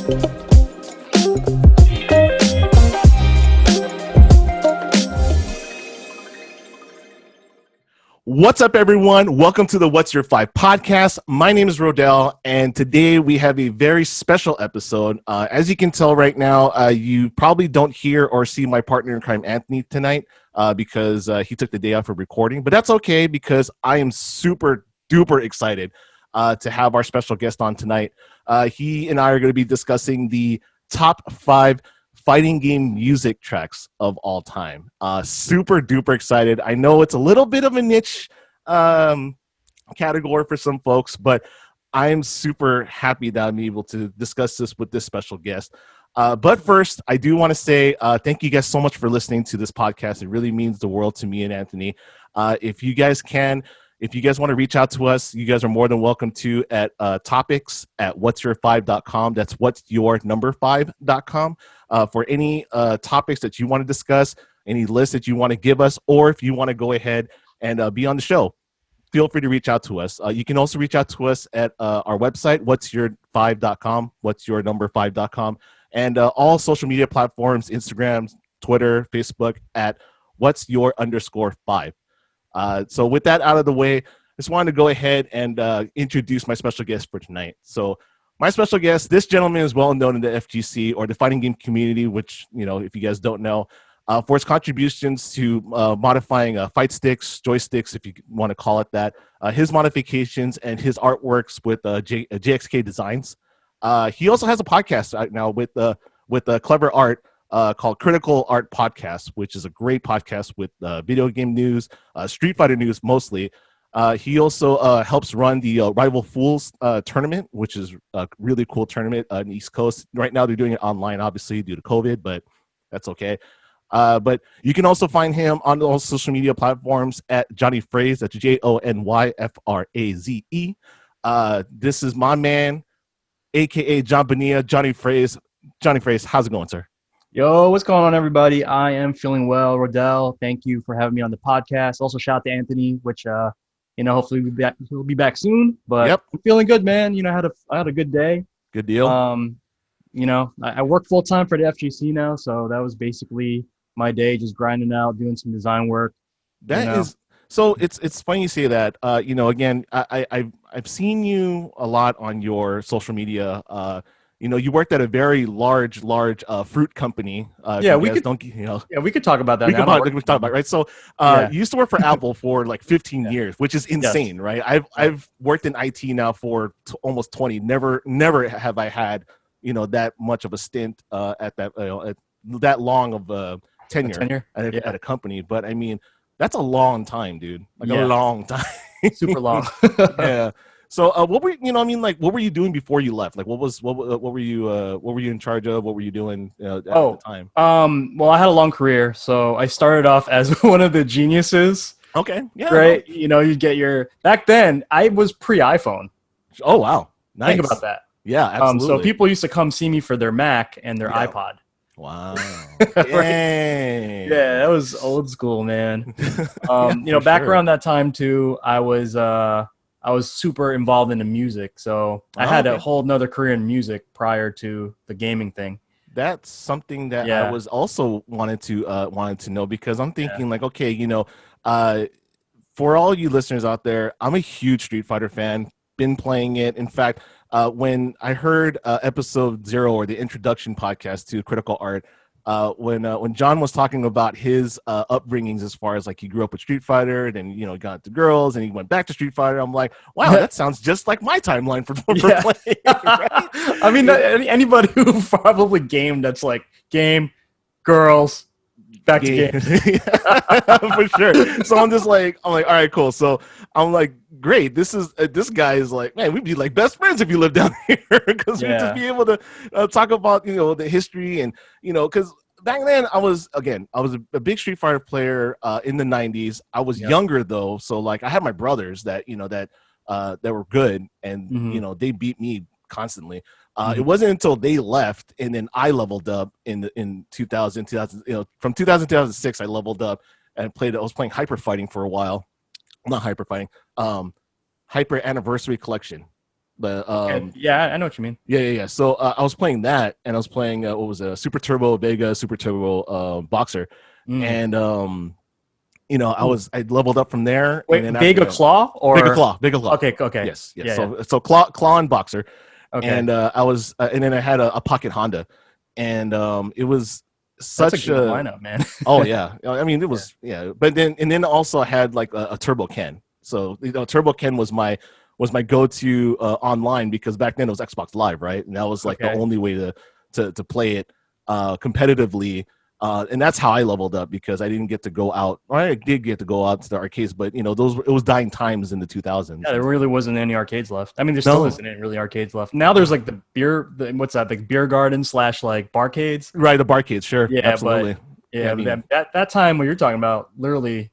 What's up, everyone? Welcome to the What's Your Five podcast. My name is Rodel, and today we have a very special episode. As you can tell right now, you probably don't hear or see my partner in crime, Anthony, tonight because he took the day off for recording. But that's okay because I am super duper excited to have our special guest on tonight. He and I are going to be discussing the top 5 fighting game music tracks of all time. Super duper excited. I know it's a little bit of a niche category for some folks, but I'm super happy that I'm able to discuss this with this special guest. But first, I do want to say thank you guys so much for listening to this podcast. It really means the world to me and Anthony. If you guys want to reach out to us, you guys are more than welcome to at topics@whatsyour5.com. That's whatsyournumber5.com. For any topics that you want to discuss, any lists that you want to give us, or if you want to go ahead and be on the show, feel free to reach out to us. You can also reach out to us at our website, whatsyour5.com, whatsyournumber5.com, and all social media platforms, Instagram, Twitter, Facebook, at whatsyour_5. So with that out of the way, I just wanted to go ahead and introduce my special guest for tonight. So my special guest, this gentleman is well known in the FGC or the fighting game community, which, you know, if you guys don't know, for his contributions to modifying fight sticks, joysticks, if you want to call it that, his modifications and his artworks with JXK Designs. He also has a podcast right now with Clever Art called Critical Art Podcast, which is a great podcast with video game news, Street Fighter news mostly. He also helps run the Rival Fools tournament, which is a really cool tournament on the East Coast. Right now, they're doing it online, obviously, due to COVID, but that's okay. But you can also find him on all social media platforms at JonyFraze. That's JonyFraze. This is my man, a.k.a. Jon Bonilla, JonyFraze. JonyFraze, how's it going, sir? Yo, what's going on, everybody? I am feeling well. Rodel, thank you for having me on the podcast. Also, shout out to Anthony, which hopefully we'll be back soon. But yep. I'm feeling good, man. You know, I had a good day. Good deal. I work full time for the FGC now, so that was basically my day, just grinding out, doing some design work. So it's funny you say that. Again, I've seen you a lot on your social media. You worked at a very large fruit company. We could talk about that. We can talk about it, right? So you used to work for Apple for like 15 years, which is insane, yes. Right? I've worked in IT now for almost 20. Never have I had that much of a stint at that long of a tenure at a company. But I mean, that's a long time, dude. A long time, super long. Yeah. So what were you doing before you left? Like what were you in charge of? What were you doing at the time? Well, I had a long career. So I started off as one of the geniuses. Okay. Yeah. Right. You get back then I was pre-iPhone. Oh wow. Nice. Think about that. Yeah, absolutely. So people used to come see me for their Mac and their iPod. Wow. Right? Yeah, that was old school, man. Back around that time too, I was super involved in the music, so I had a whole nother career in music prior to the gaming thing. That's something that I was also wanted to know, because I'm thinking for all you listeners out there, I'm a huge Street Fighter fan. Been playing it. In fact, when I heard episode 0 or the introduction podcast to Critical Art, when John was talking about his upbringings as far as like he grew up with Street Fighter and then got into girls and he went back to Street Fighter, I'm like, wow, that sounds just like my timeline for playing. Right? I mean, anybody who probably gamed, that's like game, girls, back to game. For sure. So I'm like, all right, cool. So I'm like, great. This guy is like, man, we'd be like best friends if you lived down here, because we'd just be able to talk about the history and because back then I was a big Street Fighter player in the 90s. I was younger though, so like I had my brothers that that were good, and they beat me constantly. It wasn't until they left and then I leveled up in 2000, from 2000 to 2006 I leveled up and I was playing Hyper Fighting for a while. Not Hyper Fighting, Hyper Anniversary Collection. Yeah, I know what you mean. Yeah. So I was playing that, and I was playing what was it, Super Turbo Vega, Super Turbo Boxer, and I leveled up from there. Wait, and then Vega Claw or Vega Claw. Okay. Yes. Yeah, So claw and Boxer. Okay. And I was, and then I had a Pocket Honda, and it was such That's a good lineup, man. Oh yeah, I mean it was but then also I had like a Turbo Ken. So Turbo Ken was my go-to online, because back then it was Xbox Live, right? And that was like the only way to play it competitively. And that's how I leveled up, because I didn't get to go out. Or I did get to go out to the arcades, but it was dying times in the 2000s. Yeah, there really wasn't any arcades left. I mean, there still isn't any really arcades left. Now there's like the beer garden / like barcades. Right, the barcades, sure. Yeah, absolutely. But, I mean, that time when you're talking about, literally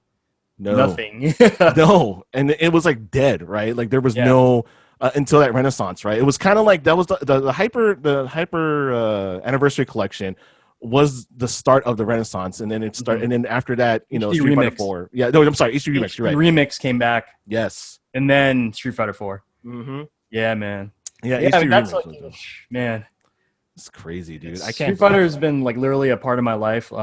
nothing. No, and it was like dead, right? Like there was no until that Renaissance, right? It was kind of like that was the hyper anniversary collection was the start of the Renaissance, and then it started, and then after that, Street Fighter 4. Yeah, no, I'm sorry, HD Remix. You're right. Remix came back. Yes, and then Street Fighter 4. Mm-hmm. Yeah, man. Yeah, I mean, that's like, man, it's crazy, dude. Street Fighter has been like literally a part of my life.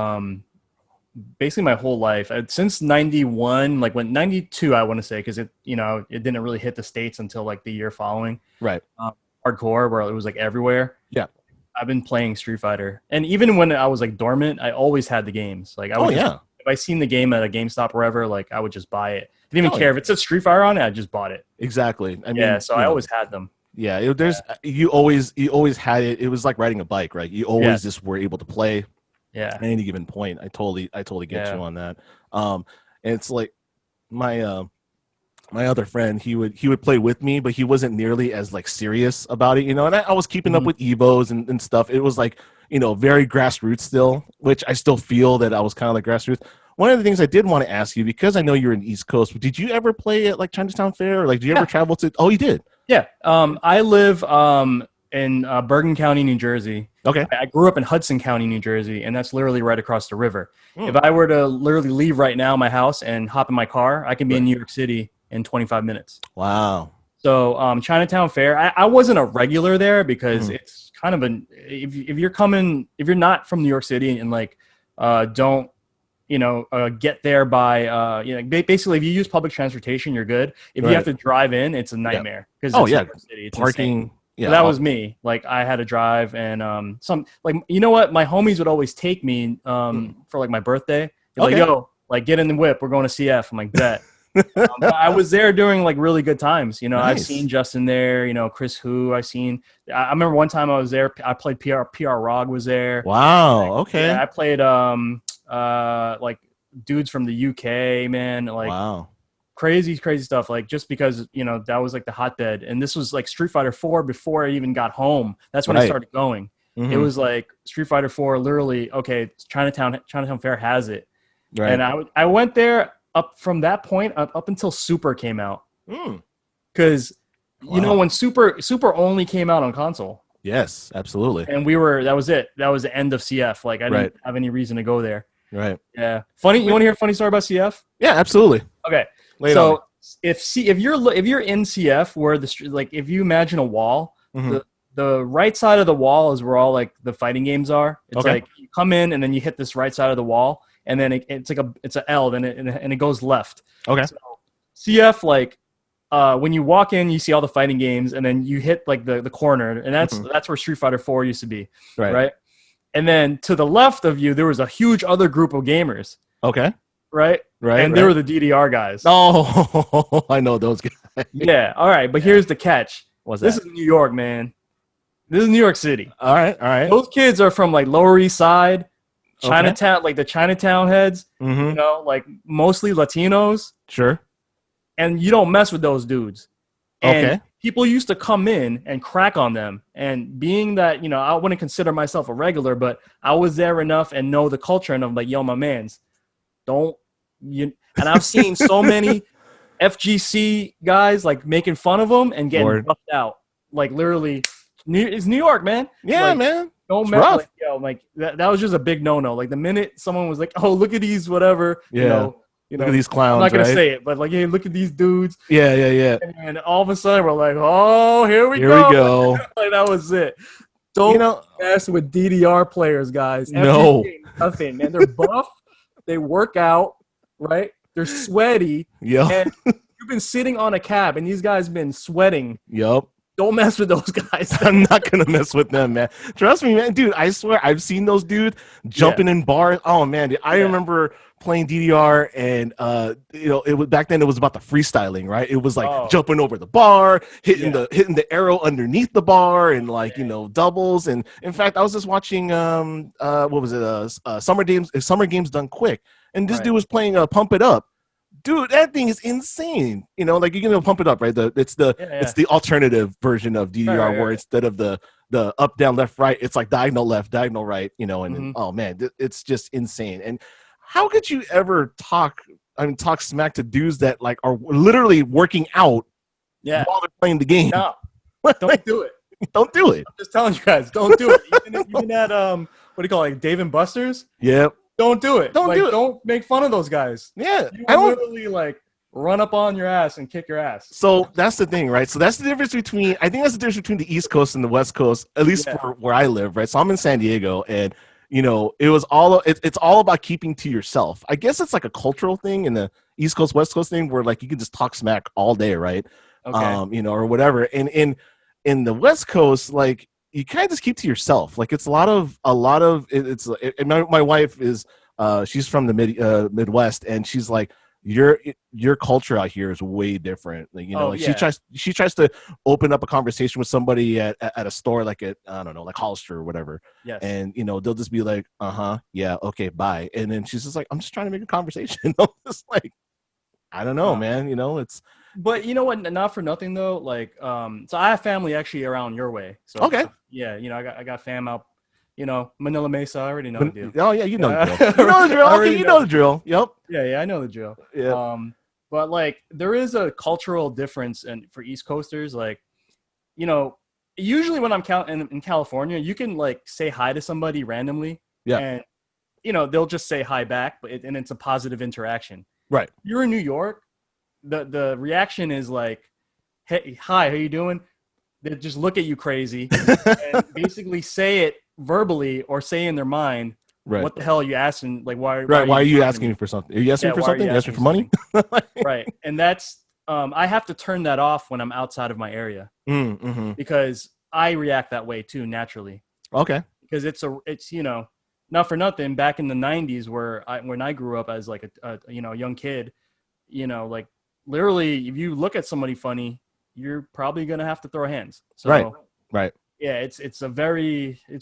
Basically my whole life since 91, like when 92, I want to say, because it didn't really hit the States until like the year following. Right. Hardcore, where it was like everywhere. Yeah. I've been playing Street Fighter, and even when I was like dormant, I always had the games. Like if I seen the game at a GameStop or wherever, like I would just buy it. I didn't even care if it said Street Fighter on it. I just bought it. Exactly. I mean, so I always had them. Yeah, you always had it. It was like riding a bike, right? You always just were able to play. Yeah. At any given point, I totally get you on that. And it's like my other friend, he would play with me, but he wasn't nearly as like serious about it, And I was keeping up with Evos and stuff. It was like very grassroots still, which I still feel that I was kind of like grassroots. One of the things I did want to ask you, because I know you're in East Coast, did you ever play at like Chinatown Fair, or like did you ever travel to? Oh, you did. Yeah. I live in Bergen County, New Jersey. Okay. I grew up in Hudson County, New Jersey, and that's literally right across the river. If I were to literally leave right now my house and hop in my car, I can be in New York City in 25 minutes. Wow. So Chinatown Fair, I wasn't a regular there, because it's kind of if you're not from New York City and like don't get there by basically if you use public transportation, you're good. If you have to drive in, it's a nightmare, because New York City, it's parking insane. Yeah, so that was me. Like I had to drive, and some like what, my homies would always take me for like my birthday. They're like, yo, like get in the whip, we're going to CF. I'm like, bet. I was there during like really good times. Nice. I've seen Justin there. Chris Hu. I remember one time I was there. I played PR Rog was there. Wow. Okay. Yeah, I played like dudes from the UK, man. Like wow. Crazy stuff. Like just because that was like the hotbed, and this was like Street Fighter 4 before I even got home. That's when I started going. It was like Street Fighter 4. Literally, okay, Chinatown Fair has it, right? And I went there up from that point up until Super came out, because when Super only came out on console. Yes, absolutely. And that was it. That was the end of CF. Like I didn't have any reason to go there. Right. Yeah. Funny. You want to hear a funny story about CF? Yeah, absolutely. Okay. So if you're in CF, where if you imagine a wall, the right side of the wall is where all like the fighting games are. It's like you come in and then you hit this right side of the wall, and then it's like it's an L, and it goes left. Okay. So CF, like when you walk in, you see all the fighting games, and then you hit like the corner, and that's where Street Fighter 4 used to be. Right. And then to the left of you, there was a huge other group of gamers. Okay. Right. And they were the DDR guys. Oh, I know those guys. Yeah. All right. But here's the catch. This is New York, man. This is New York City. All right. Those kids are from like Lower East Side, Chinatown, like the Chinatown heads, like mostly Latinos. Sure. And you don't mess with those dudes. And people used to come in and crack on them. And being that, I wouldn't consider myself a regular, but I was there enough and know the culture, and I'm like, yo, my mans, and I've seen so many FGC guys like making fun of them and getting buffed out. Like literally, it's New York, man. Yeah, like, man. Don't mess. Like, that was just a big no-no. Like the minute someone was like, "Oh, look at these, whatever," You look know, at these clowns. I'm not gonna right? say it, but like, hey, look at these dudes. Yeah. And all of a sudden, we're like, oh, here we Here go. we go. Like that was it. Don't mess with DDR players, guys. No. FPG, nothing, man. They're buff. They work out, right? They're sweaty. Yep. And you've been sitting on a cab, and these guys been sweating. Yep. Don't mess with those guys. I'm not gonna mess with them, man. Trust me, man, dude. I swear, I've seen those dudes jumping in bars. Oh man, dude, I remember playing DDR, and it was back then. It was about the freestyling, right? It was like jumping over the bar, hitting the arrow underneath the bar, and like doubles. And in fact, I was just watching what was it? Summer Games Done Quick, and this dude was playing Pump It Up. Dude, that thing is insane. You know, like you can pump it up, right? It's the alternative version of DDR where instead of the up, down, left, right, it's like diagonal left, diagonal right, you know, and then, oh man, it's just insane. And how could you ever talk smack to dudes that like are literally working out while they're playing the game? No, don't do it. Don't do it. I'm just telling you guys, don't do it. Even at what do you call it, like Dave and Buster's? Yep. Don't do it. Don't do it. Don't make fun of those guys. Yeah. I don't literally like run up on your ass and kick your ass. So that's the thing, right? So that's the difference between, I think that's the difference between the East Coast and the West Coast, at least for where I live, right? So I'm in San Diego, and you know, it's all about keeping to yourself. I guess it's like a cultural thing in the East Coast, West Coast thing where like you can just talk smack all day, right? Okay. You know, or whatever. And in the West Coast, like you kind of just keep to yourself. Like it's a lot of my wife is she's from the Midwest, and she's like, your culture out here is way different. Like, you know, she tries to open up a conversation with somebody at a store, like at, I don't know, like Hollister or whatever. Yes. And you know, they'll just be like, yeah, okay, bye. And then she's just like, I'm just trying to make a conversation. I'm just like, I don't know, man. You know, but you know what? Not for nothing though. Like, so I have family actually around your way. So okay. Yeah, you know, I got fam out. You know, Manila Mesa. I already know the deal. Oh yeah, you know the drill. You know the drill. Okay, you know the drill. Yep. Yeah, I know the drill. Yeah. But like, there is a cultural difference, and for East Coasters, like, you know, usually when I'm in California, you can like say hi to somebody randomly, and you know they'll just say hi back, and it's a positive interaction. Right. You're in New York, the reaction is like, hey, hi, how you doing? They just look at you crazy and basically say it verbally or say in their mind, what the hell are you asking? Like, why are you asking me for something? Are you asking me for something? You asking for money? Right. And that's, I have to turn that off when I'm outside of my area because I react that way too, naturally. Okay. Because it's, you know, not for nothing, back in the 90s when I grew up as like a young kid, you know, like literally if you look at somebody funny, you're probably going to have to throw hands. So, right. Yeah, it's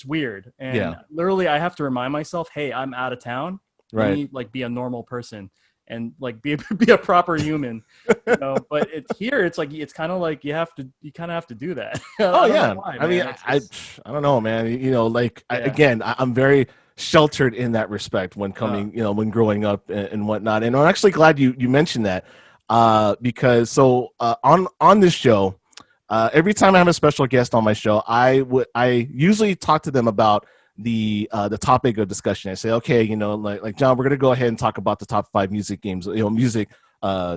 weird. And literally I have to remind myself, hey, I'm out of town. Right. Let me like be a normal person and like be a proper human. You know, but it's like it's kind of like you kind of have to do that. Oh yeah. I mean, I don't know, man. You know, like I'm very sheltered in that respect when coming, you know, when growing up and whatnot. And I'm actually glad you mentioned that. Because on this show, every time I have a special guest on my show, I usually talk to them about the topic of discussion. I say, okay, you know, like John, we're gonna go ahead and talk about the top 5 music games, you know, music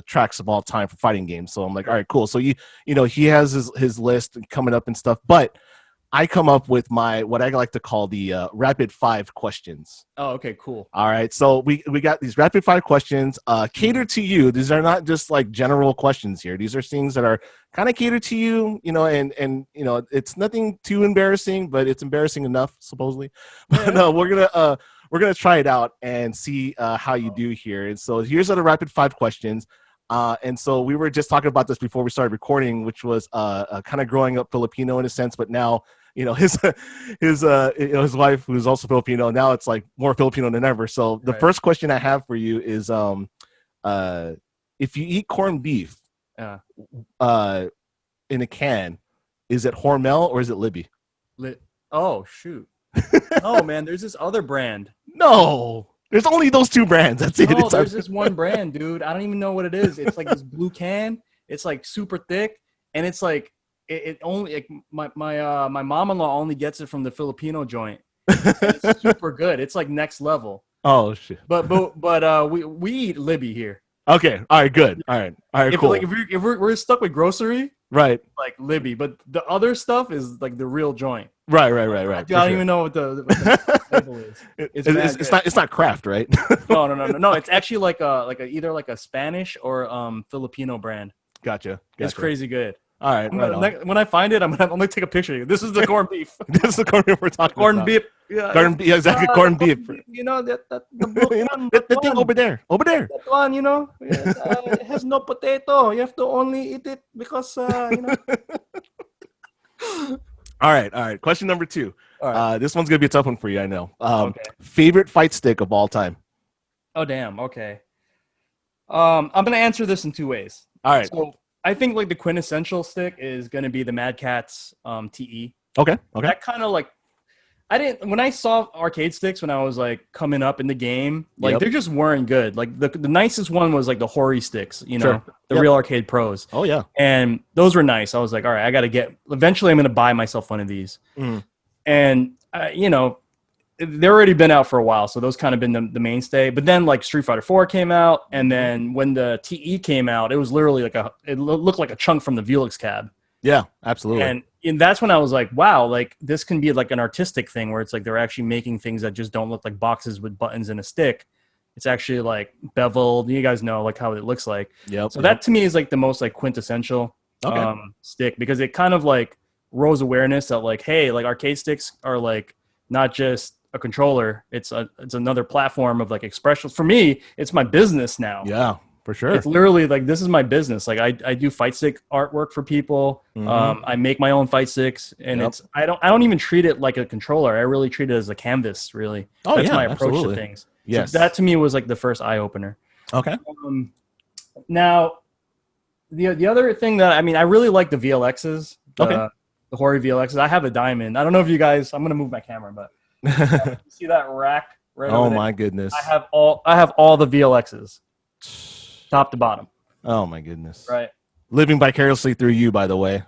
tracks of all time for fighting games. So I'm like, all right, cool. So you know, he has his list coming up and stuff, but I come up with what I like to call the rapid 5 questions. Oh, okay, cool. All right, so we got these rapid 5 questions catered to you. These are not just like general questions here. These are things that are kind of catered to you, you know, and you know, it's nothing too embarrassing, but it's embarrassing enough, supposedly. But no, we're gonna try it out and see how you do here. And so here's the rapid 5 questions. And so we were just talking about this before we started recording, which was kind of growing up Filipino in a sense, but now, you know, his wife, who's also Filipino, now it's like more Filipino than ever. So the first question I have for you is, if you eat corned beef, in a can, is it Hormel or is it Libby? Oh shoot! Oh man, there's this other brand. No, there's only those 2 brands. That's it. No, there's this one brand, dude. I don't even know what it is. It's like this blue can. It's like super thick, and it's like. It only like my mom-in-law only gets it from the Filipino joint. It's super good. It's like next level. Oh shit! But we eat Libby here. Okay. All right. Good. All right. Cool. Like if we're stuck with grocery, right? Like Libby, but the other stuff is like the real joint. Right. I don't even know what the label is. It's not craft, right? No. It's actually like either like a Spanish or Filipino brand. Gotcha. It's crazy good. All right. When I find it, I'm gonna take a picture of you. This is the corned beef. This is the corned beef we're talking about. Corned beef. Yeah, exactly. Corned beef. You know that the the thing over there. That one, you know, it has no potato. You have to only eat it because you know. All right. Question number 2. Right. This one's gonna be a tough one for you, I know. Okay. Favorite fight stick of all time? Oh damn. Okay. I'm gonna answer this in 2 ways. All right. So I think like the quintessential stick is gonna be the Mad Catz TE. Okay. That kind of like when I saw arcade sticks when I was like coming up in the game, like they just weren't good. Like the nicest one was like the Hori sticks, you know, the real arcade pros. Oh yeah. And those were nice. I was like, all right, eventually I'm going to buy myself one of these. And you know, they've already been out for a while. So those kind of been the mainstay, but then like Street Fighter 4 came out. And then when the TE came out, it was literally like it looked like a chunk from the Velix cab. Yeah, absolutely. And that's when I was like, wow, like this can be like an artistic thing where it's like they're actually making things that just don't look like boxes with buttons and a stick. It's actually like beveled. You guys know like how it looks like. So that to me is like the most like quintessential stick, because it kind of like rose awareness that like, hey, like arcade sticks are like not just a controller. It's another platform of like expression. For me, it's my business now. Yeah. For sure. It's literally like, this is my business. Like I do fight stick artwork for people. I make my own fight sticks, and I don't even treat it like a controller. I really treat it as a canvas, really. That's my approach to things. Yes. So that to me was like the first eye opener. Okay. Now the other thing that, I mean, I really like the VLXs, the Hori VLXs. I have a diamond. I don't know if you guys, I'm going to move my camera, but you see that rack right over there? My goodness. I have all the VLXs. Top to bottom. Oh my goodness. Right. Living vicariously through you, by the way.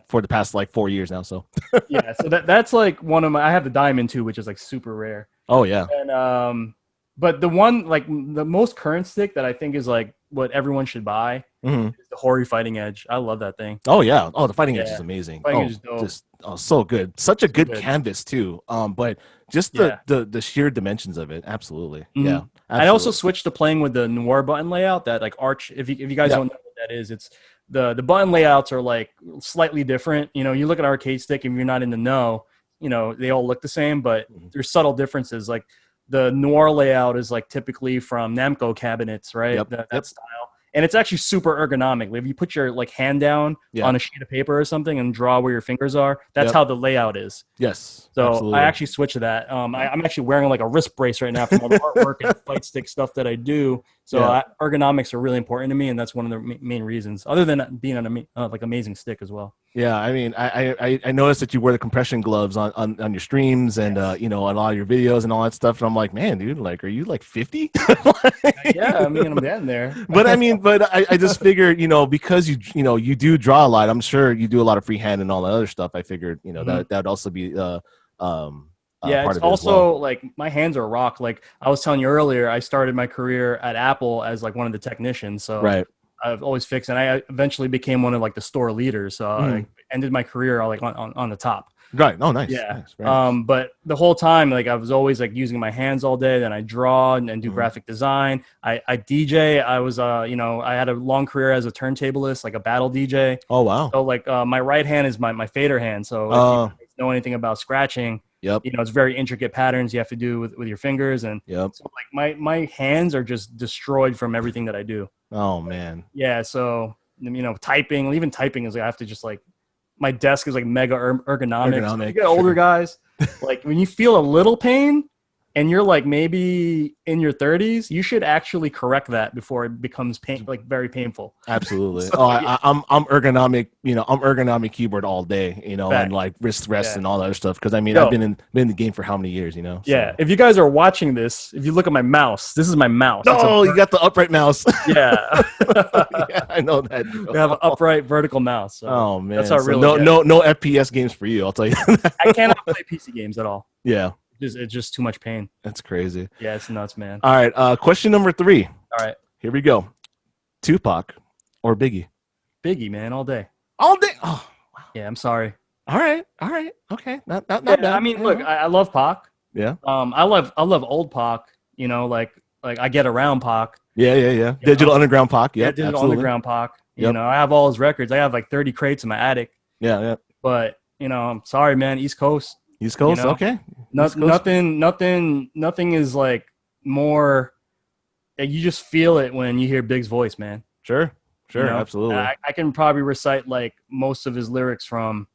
For the past like 4 years now. So yeah. So that's like one of I have the diamond too, which is like super rare. Oh yeah. And but the one like the most current stick that I think is like what everyone should buy is the Hori Fighting Edge. I love that thing. Oh yeah. Oh, the Fighting Edge is amazing. Fighting Edge is dope. Just so good. Such a good canvas too. But just the sheer dimensions of it. Absolutely. Yeah. Absolutely. I also switched to playing with the Noir button layout, that like arch. If you guys don't know what that is, it's the button layouts are like slightly different. You know, you look at arcade stick, if you're not in the know, you know, they all look the same, but there's subtle differences. Like the Noir layout is like typically from Namco cabinets, right? That style. And it's actually super ergonomic. If you put your like hand down on a sheet of paper or something and draw where your fingers are, that's how the layout is. Yes. So absolutely. I actually switched to that. I'm actually wearing like a wrist brace right now for all the artwork and fight stick stuff that I do. So ergonomics are really important to me, and that's one of the main reasons, other than being an like amazing stick as well. Yeah, I mean, I noticed that you wear the compression gloves on your streams and you know, on a lot of your videos and all that stuff. And I'm like, man, dude, like, are you like 50? Yeah, I mean, I'm getting there. But I mean, I just figured, you know, because you do draw a lot. I'm sure you do a lot of freehand and all that other stuff. I figured, you know, that would also be it's also like my hands are rock. Like I was telling you earlier, I started my career at Apple as like one of the technicians. So I've always fixed, and I eventually became one of like the store leaders. So I ended my career like on the top. Right. Oh, nice. Yeah. Nice. Nice. But the whole time, like I was always like using my hands all day. Then I draw and do graphic design. I DJ. I was, you know, I had a long career as a turntablist, like a battle DJ. Oh, wow. So like my right hand is my fader hand. So if you know anything about scratching, you know, it's very intricate patterns you have to do with your fingers. And so like my hands are just destroyed from everything that I do. Oh man. Yeah. So, you know, even typing is like, I have to just like, my desk is like mega ergonomic. So you get older guys, like when you feel a little pain and you're like maybe in your 30s, you should actually correct that before it becomes like very painful. Absolutely. So, I'm ergonomic, you know, I'm ergonomic keyboard all day, you know, and like wrist rest and all that other stuff. Because I mean, I've been in the game for how many years, you know? So. Yeah. If you guys are watching this, if you look at my mouse, this is my mouse. Oh, you got the upright mouse. Yeah. Yeah, I know that. We have an upright vertical mouse. So oh man. That's our real. No FPS games for you. I'll tell you. I cannot play PC games at all. Yeah. It's just too much pain. That's crazy. Yeah, it's nuts, man. All right. Question number 3. All right. Here we go. Tupac or Biggie? Biggie, man, all day. All day. Oh, wow. Yeah, I'm sorry. All right. Okay. Not bad. I mean, look, I love Pac. Yeah. I love old Pac. You know, like I get around Pac. Yeah. Digital Underground Pac. Yep, Yeah, Digital absolutely. Underground Pac. You know, I have all his records. I have like 30 crates in my attic. Yeah. But you know, I'm sorry, man. East Coast. East Coast. You know? Okay. Nothing is like more. You just feel it when you hear Big's voice, man. Sure, you know? absolutely. I can probably recite like most of his lyrics from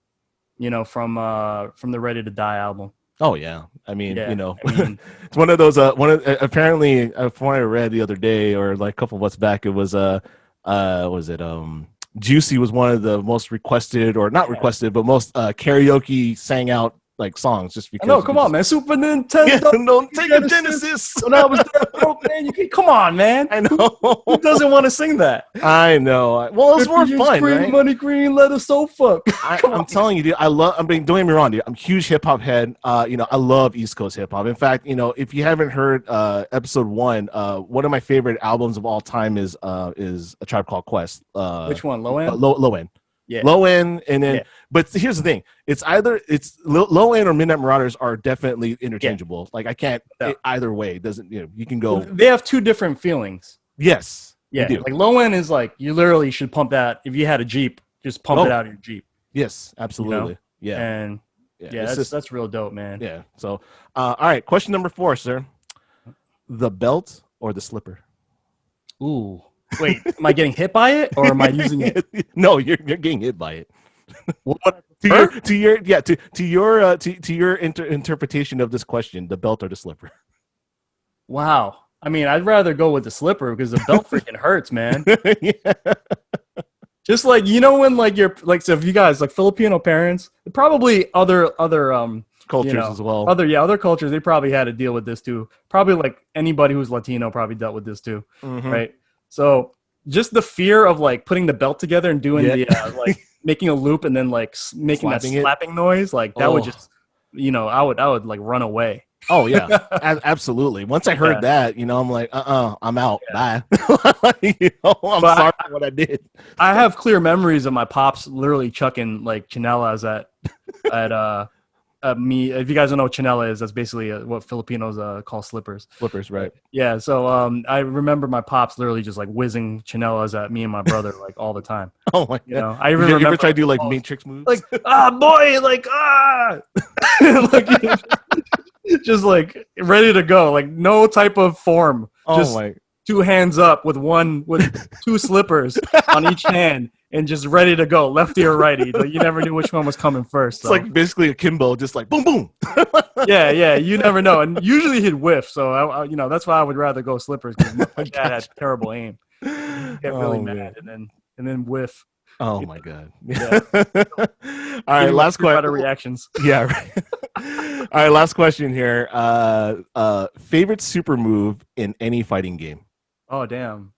the Ready to Die album. Oh yeah, I mean, it's one of those. Apparently, from what I read the other day or like a couple of months back, it was Juicy was one of the most requested, or not requested, but most karaoke sang out like songs just because. No, come on, man. Super Nintendo. Yeah, no, take a Genesis. When I was there, man, come on, man. I know. Who doesn't want to sing that? I know. Well, it's more fun, green, right? Money green, let us so fuck. I'm telling you, dude. Don't get me wrong, dude. I'm a huge hip hop head. I love East Coast hip hop. In fact, if you haven't heard episode 1, one of my favorite albums of all time is A Tribe Called Quest. Which one? Low End. Low End. Yeah. Low End, and then, but here's the thing: it's either Low End or Midnight Marauders are definitely interchangeable. Like I can't either way. It doesn't you can go. They have two different feelings. Yes. Yeah. Like Low End is like you literally should pump that. If you had a Jeep, just pump it out of your Jeep. Yes, absolutely. Yeah. And that's real dope, man. Yeah. So, all right. Question number 4, sir: the belt or the slipper? Ooh. Wait, am I getting hit by it or am I using it? No, you're getting hit by it. To your interpretation of this question, the belt or the slipper? Wow. I mean, I'd rather go with the slipper because the belt freaking hurts, man. Yeah. Just like when like you're like, so if you guys like Filipino parents, probably other cultures as well. Other cultures, they probably had to deal with this too. Probably like anybody who's Latino probably dealt with this too, right? So just the fear of like putting the belt together and doing the like making a loop and then like making slapping that slapping noise, like that would just, I would like run away. Oh yeah, absolutely. Once I heard that, I'm like, I'm out. Bye. I'm sorry for what I did. I have clear memories of my pops literally chucking like chanelas at me. If you guys don't know what chanela is, that's basically what Filipinos call slippers. Slippers, right? Yeah. So I remember my pops literally just like whizzing chanelas at me and my brother like all the time. Oh my god! I remember. You ever try to do like Matrix moves? Like boy, like like, just like ready to go, like no type of form. Just 2 hands up with with 2 slippers on each hand. And just ready to go, lefty or righty. You never knew which one was coming first. It's like basically a Kimbo, just like boom, boom. Yeah, you never know. And usually he'd whiff. So, that's why I would rather go slippers because my dad had terrible aim. He'd get really mad and then whiff. Oh, my God. Yeah. All right, last question. Reactions. Yeah, right. All right, last question here. Favorite super move in any fighting game? Oh, damn.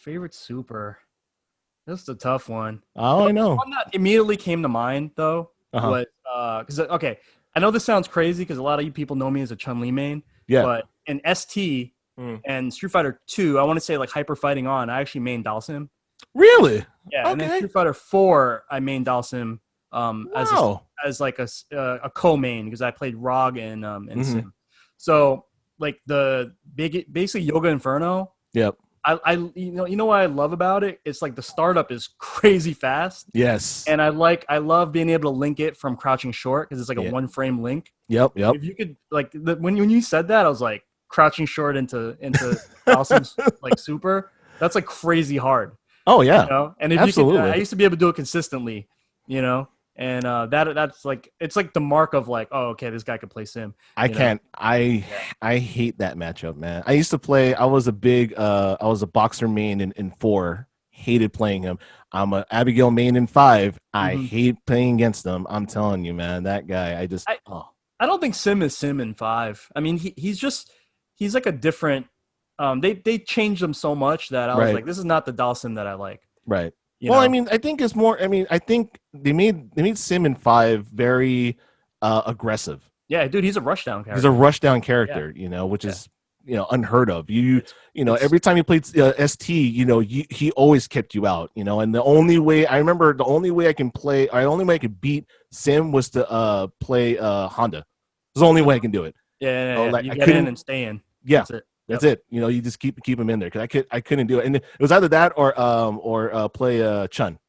Favorite super. This is a tough one. Oh, I know. One that immediately came to mind though was because I know this sounds crazy because a lot of you people know me as a Chun-Li main. Yeah. But in ST and Street Fighter 2, I want to say like Hyper Fighting On, I actually main Dalsim. Really? Yeah. Okay. And then Street Fighter 4, I main Dalsim as like a co-main because I played ROG and Sim. So like basically Yoga Inferno. Yep. You know what I love about it? It's like the startup is crazy fast. Yes. And I love being able to link it from crouching short because it's like a 1-frame link. Yep. If you could like when you said that, I was like crouching short into Dalsim's like super. That's like crazy hard. Oh yeah. And if absolutely. I used to be able to do it consistently. And that's like it's like the mark of like, oh, okay, this guy could play Sim. I can't. I hate that matchup, man. I used to play. I was a boxer main in 4. Hated playing him. I'm an Abigail main in 5. I hate playing against him. I'm telling you, man, that guy. I don't think Sim is Sim in 5. I mean, he's like a different. They changed him so much that I was like, this is not the Dalsim that I like. Right. I mean, I think it's more. I mean, I think they made Sim in 5 very aggressive. Yeah, dude, he's a rushdown character. He's a rushdown character, which is unheard of. Every time you played ST, he always kept you out, and the only way I could beat Sim was to play Honda. It's the only way I can do it. Yeah. You get in and stay in. Yeah. That's it. You just keep him in there, because I couldn't do it, and it was either that or play Chun.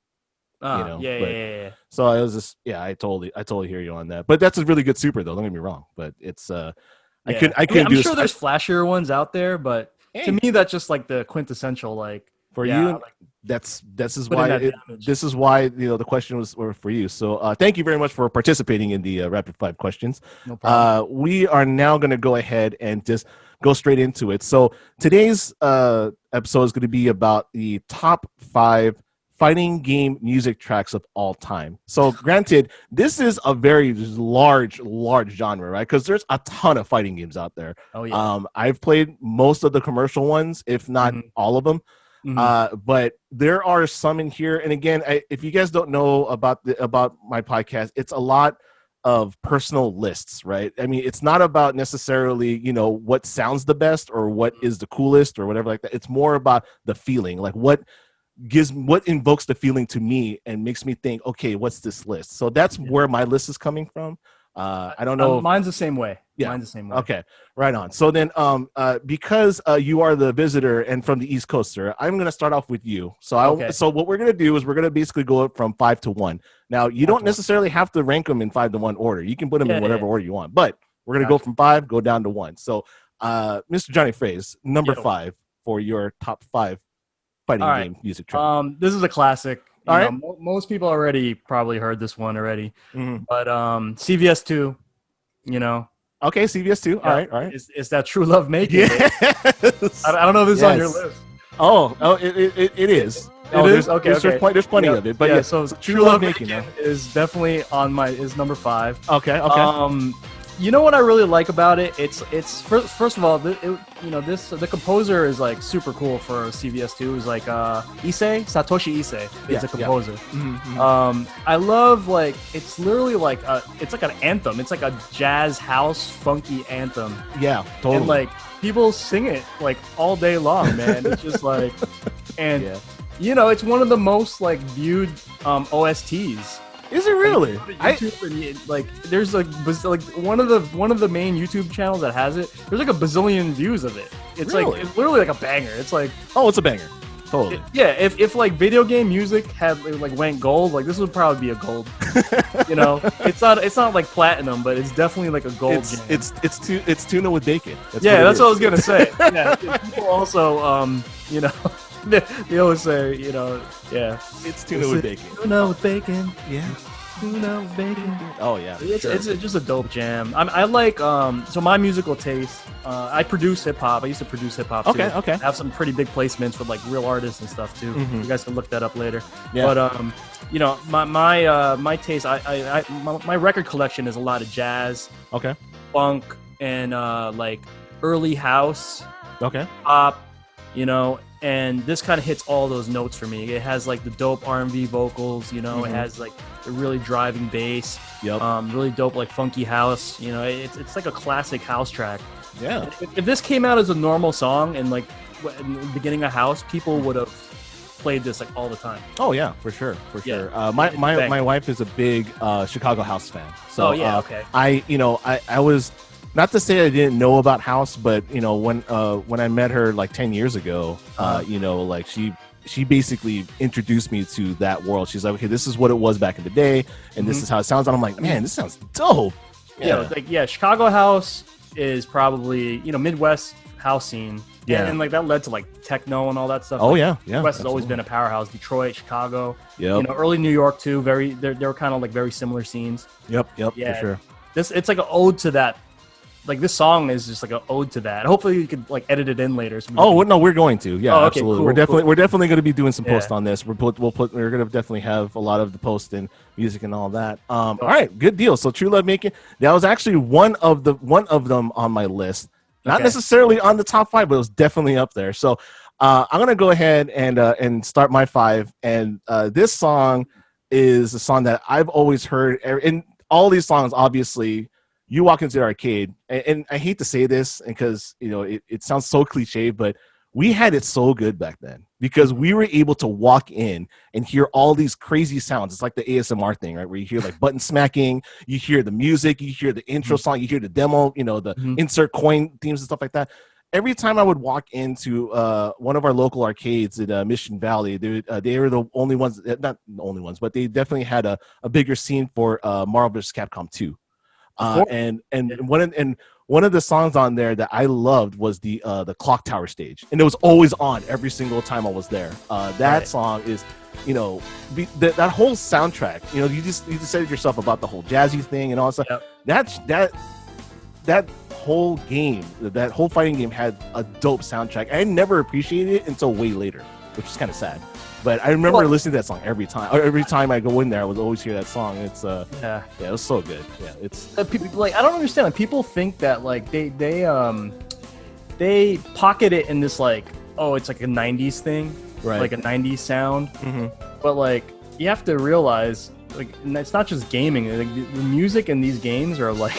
Yeah. So I was just I totally hear you on that. But that's a really good super though. Don't get me wrong. But it's I couldn't. I'm sure there's flashier ones out there, but to me that's just like the quintessential for you. This is why the question was for you. So thank you very much for participating in the rapid 5 questions. No problem. We are now going to go ahead and just go straight into it. So today's episode is going to be about the top 5 fighting game music tracks of all time. So granted, this is a very large genre, right? Because there's a ton of fighting games out there. Oh yeah. I've played most of the commercial ones, if not all of them. But there are some in here, and again, if you guys don't know about my podcast, it's a lot of personal lists, right? I mean, it's not about necessarily what sounds the best or what is the coolest or whatever like that. It's more about the feeling, like what invokes the feeling to me and makes me think, okay, what's this list? So that's where my list is coming from. I don't know. Mine's the same way. Yeah. Mine's the same way. Okay, right on. So then, because you are the visitor and from the East Coast, sir, I'm going to start off with you. So so what we're going to do is we're going to basically go up from 5 to 1. Now, you don't necessarily have to rank them in 5 to 1 order. You can put them in whatever order you want. But we're going to go from 5, go down to 1. So, Mr. JonyFraze, number 5 for your top 5 fighting game music track. This is a classic. All right. Most people already probably heard this one already. But CVS 2, Okay, CVS 2. All right. It's that True Love Making. Yes. I don't know if it's on your list. It is. There's plenty of it. But so True Love Making is definitely is number 5. Okay. You know what I really like about it? It's first of all, the composer is like super cool for CVS2. Is like Satoshi Ise is a composer. I love it's literally it's like an anthem. It's like a jazz house funky anthem. Yeah, totally. And people sing it all day long, man. It's just it's one of the most viewed OSTs. Is it really? There's one of the main YouTube channels that has it. There's a bazillion views of it. It's really? It's literally a banger. It's it's a banger. Totally. If video game music had went gold, this would probably be a gold. It's not like platinum, but it's definitely a gold. It's tuna with bacon. That's what I was gonna say. Yeah, people also they always say, it's tuna with bacon. Tuna with bacon. Yeah. Tuna with bacon. Oh yeah. It's just a dope jam. I like so my musical taste. I produce hip hop. I used to produce hip hop. Okay. I have some pretty big placements with real artists and stuff too. You guys can look that up later. Yeah. But my taste. My record collection is a lot of jazz. Okay. Funk and early house. Okay. Pop. And this kind of hits all those notes for me. It has the dope R&B vocals, it has the really driving bass. Yep. Really dope funky house. It's like a classic house track. Yeah. If this came out as a normal song and in the beginning of house, people would have played this all the time. Oh yeah, for sure. My wife is a big Chicago house fan. So okay. I was. Not to say I didn't know about house, but when I met her 10 years ago, she basically introduced me to that world. She's like, okay, this is what it was back in the day, and this is how it sounds. And I'm like, man, this sounds dope. Yeah, Chicago house is probably Midwest house scene. Yeah, and that led to techno and all that stuff. Oh yeah. West has always been a powerhouse. Detroit, Chicago. Yeah. Early New York too. They were kind of very similar scenes. Yep. Yeah, for sure. It's an ode to that. This song is just an ode to that. Hopefully you could edit it in later. So no, we're going to. Yeah, absolutely. Cool, we're definitely going to be doing some posts on this. We're going to definitely have a lot of the post and music and all that. All right, good deal. So True Love Making, that was actually one of them on my list. Not necessarily on the top 5, but it was definitely up there. So I'm going to go ahead and start my 5. And this song is a song that I've always heard. And all these songs, obviously, you walk into the arcade, and I hate to say this because it sounds so cliche, but we had it so good back then because we were able to walk in and hear all these crazy sounds. It's like the ASMR thing, right? Where you hear like button smacking, you hear the music, you hear the intro song, you hear the demo, the insert coin themes and stuff like that. Every time I would walk into one of our local arcades in Mission Valley, they were the only ones, not the only ones, but they definitely had a bigger scene for Marvel vs. Capcom 2. And one of the songs on there that I loved was the Clock Tower stage, and it was always on every single time I was there. That song is, that whole soundtrack. You just said it yourself about the whole jazzy thing and all that stuff. Yep. That whole game, that whole fighting game had a dope soundtrack. I never appreciated it until way later, which is kind of sad. But I remember listening to that song every time. Every time I go in there, I would always hear that song. It's it was so good. Yeah, it's people, like, I don't understand. Like, people think that like they pocket it in this like, oh, it's like a '90s thing, right? Like a '90s sound. But like, you have to realize, like, it's not just gaming. Like, the music in these games are like,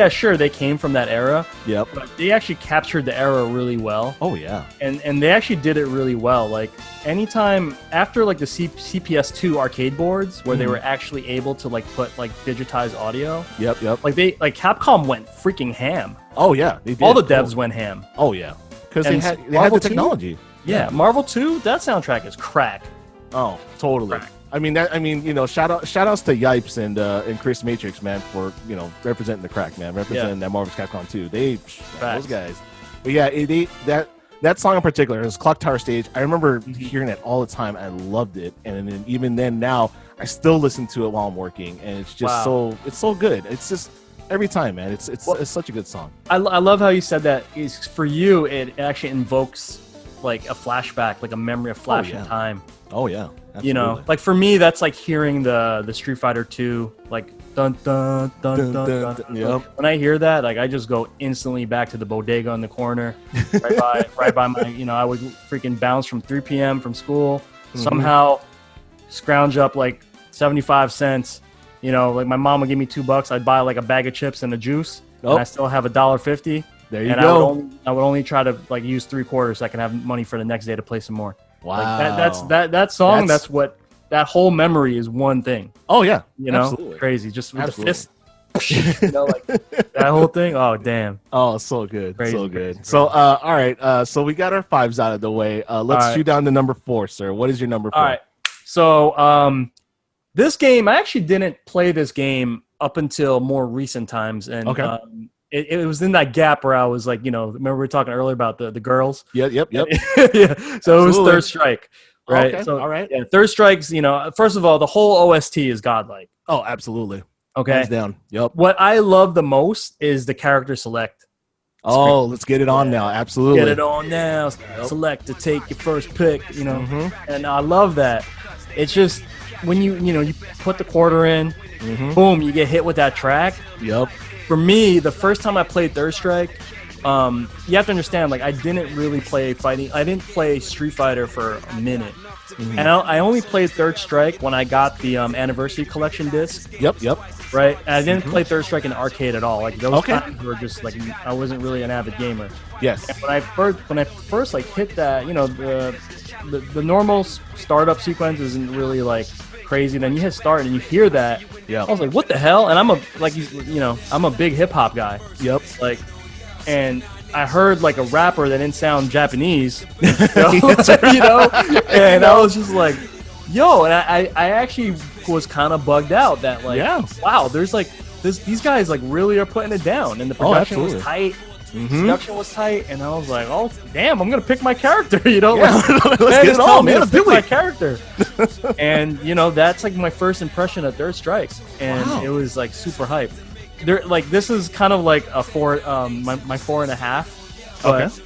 sure, they came from that era. Yep. But they actually captured the era really well. Oh yeah. And they actually did it really well. Like, anytime after like the CPS2 arcade boards where they were actually able to like put like digitized audio. Yep. Like Capcom went freaking ham. Oh yeah, they did. All the devs went ham. Oh yeah, because they had the technology. Yeah, Marvel 2, that soundtrack is crack. Oh, totally. Crack. I mean, shout outs to Yipes and Chris Matrix, man, for representing the crack, man, representing that Marvel vs. Capcom 2. Those guys. But yeah, that song in particular, it was Clock Tower stage. I remember hearing it all the time. I loved it, and then, even then, now I still listen to it while I'm working, and it's just it's so good. It's just every time, man. It's such a good song. I love how you said that. Is for you, it actually invokes like a flashback, like a memory of flash in time. Oh yeah. Absolutely. Like for me, that's like hearing the Street Fighter 2, like dun dun dun dun dun. Dun. Yep. When I hear that, like I just go instantly back to the bodega in the corner, right by my, I would freaking bounce from 3 p.m. from school, somehow scrounge up like 75 cents. Like my mom would give me $2. I'd buy like a bag of chips and a juice, and I still have $1.50. There you go. I would only try to like use 3/4 so I can have money for the next day to play some more. Wow. Like that song. That's what that whole memory is. One thing. Oh yeah. Absolutely. Crazy. Just with the fist. Like that whole thing. Oh damn. Oh, so good. Crazy, so good. Crazy. So all right. So we got our 5s out of the way. Let's shoot down to number 4, sir. What is your number 4? All right. So this game, I actually didn't play this game up until more recent times, and it was in that gap where I was like, remember we were talking earlier about the girls? Yep. Yeah. So it was Third Strike, right? Okay. So, all right. Yeah, Third Strike's, first of all, the whole OST is godlike. Oh, absolutely. Okay. Hands down. Yep. What I love the most is the character select. Let's get it on now. Absolutely. Get it on now. Yep. Select to take your first pick, and I love that. It's just when you put the quarter in, boom, you get hit with that track. Yep. For me, the first time I played Third Strike, you have to understand, like, I didn't really play fighting. I didn't play Street Fighter for a minute. And I only played Third Strike when I got the Anniversary Collection disc. Yep. Right? And I didn't play Third Strike in the arcade at all. Like, those times were just, like, I wasn't really an avid gamer. Yes. And when I first like, hit that, the normal startup sequence isn't really, like, crazy. Then you hit start and you hear that. Yeah. I was like, what the hell? And I'm a big hip hop guy. Yep. Like, and I heard like a rapper that didn't sound Japanese. And I was just like, yo, and I actually was kind of bugged out that like, wow, there's like these guys like really are putting it down, and the production was tight. Production was tight, and I was like, "Oh, damn! I'm gonna pick my character." Let's get it on, man. Pick my character, and that's like my first impression of Third Strike, and it was like super hype. This is kind of like a 4, my 4.5. But,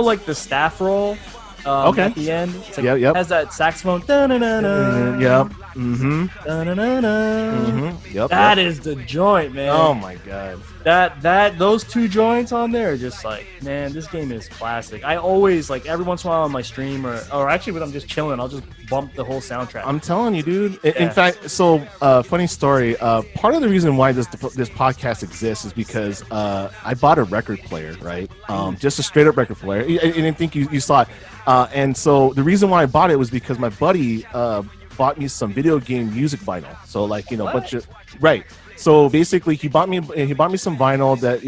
like the staff roll at the end? It's like, it has that saxophone. Yep. Mm-hmm. Mm-hmm. Yep. That is the joint, man. Oh my god. Those two joints on there are just like, man, this game is classic. I always, like, every once in a while on my stream or actually when I'm just chilling, I'll just bump the whole soundtrack. I'm telling you, dude. In fact, so funny story. Part of the reason why this podcast exists is because I bought a record player, right? Just a straight up record player. I didn't think you saw it. And so the reason why I bought it was because my buddy bought me some video game music vinyl. So like, a bunch of right. So basically, he bought me some vinyl that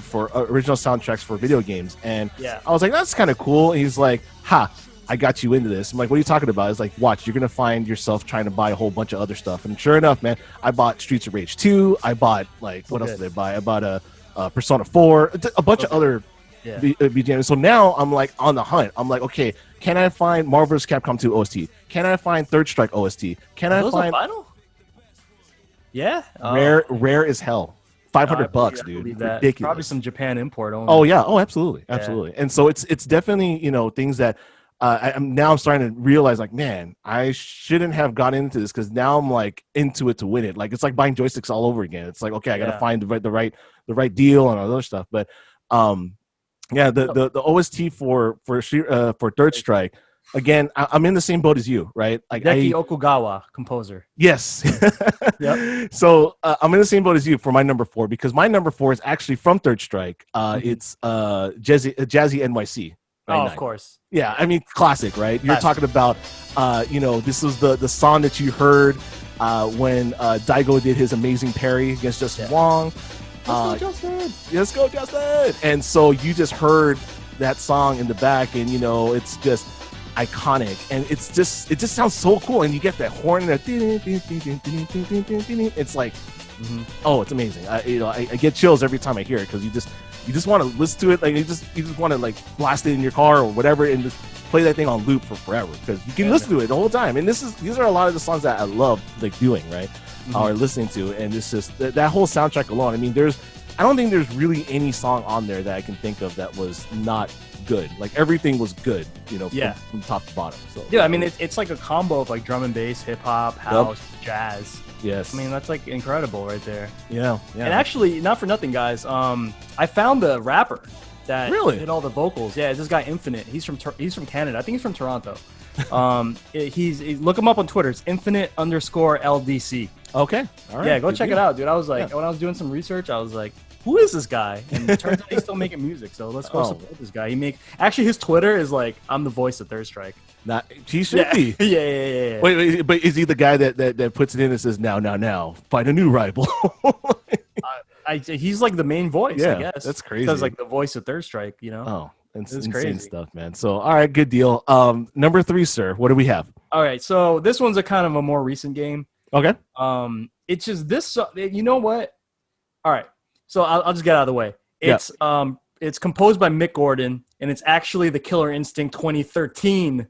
for original soundtracks for video games, and I was like, that's kind of cool. And he's like, "Ha, I got you into this." I'm like, "What are you talking about?" It's like, "Watch, you're gonna find yourself trying to buy a whole bunch of other stuff." And sure enough, man, I bought Streets of Rage 2. I bought what else did I buy? I bought a Persona 4, a bunch of other VGMs. So now I'm like on the hunt. I'm like, okay, can I find Marvel vs. Capcom 2 OST? Can I find Third Strike OST? Can I find vinyl? Yeah, rare as hell. $500, dude. Ridiculous. Probably some Japan import only. Oh yeah. Oh, absolutely. And so it's definitely things that I'm starting to realize, like, man, I shouldn't have gotten into this because now I'm like into it to win it. Like it's like buying joysticks all over again. It's like, okay, I gotta find the right deal and all those stuff. But the OST for Third Strike. Again, I'm in the same boat as you, right? Like Hideki Okugawa, composer. Yes. Yep. So I'm in the same boat as you for my number 4 because my number 4 is actually from Third Strike. It's Jazzy NYC. Oh, of course. Yeah, I mean, classic, right? You're talking about, this was the song that you heard when Daigo did his amazing parry against Justin Wong. Let's go, Justin! Let's go, Justin! And so you just heard that song in the back, and it's just iconic, and it just sounds so cool, and you get that horn and that it's like oh, it's amazing. I get chills every time I hear it because you just want to listen to it, like you just want to like blast it in your car or whatever and just play that thing on loop for forever because you can listen to it the whole time. And these are a lot of the songs that I love like doing, right? Or listening to, and it's just that whole soundtrack alone. I mean, I don't think there's really any song on there that I can think of that was not good. Like everything was good, from top to bottom. So yeah, I mean it's like a combo of like drum and bass, hip hop, house, jazz. Yes, I mean that's like incredible right there. Yeah. And actually, not for nothing, guys. I found the rapper that did all the vocals. Yeah, it's this guy Infinite. He's from Canada. I think he's from Toronto. He's look him up on Twitter. It's Infinite_LDC. Okay, all right. Yeah, go check it out, dude. I was like, when I was doing some research, I was like, who is this guy? And it turns out he's still making music, so let's go support this guy. Actually, his Twitter is like, I'm the voice of Third Strike. He should be. Yeah. Wait, but is he the guy that puts it in and says, now, find a new rival? He's like the main voice, I guess. That's crazy. Because like the voice of Third Strike, Oh, it's insane crazy stuff, man. So, all right, good deal. Number 3, sir. What do we have? All right, so this one's a kind of a more recent game. Okay. It's just this. You know what? All right. So I'll just get out of the way. It's composed by Mick Gordon, and it's actually the Killer Instinct 2013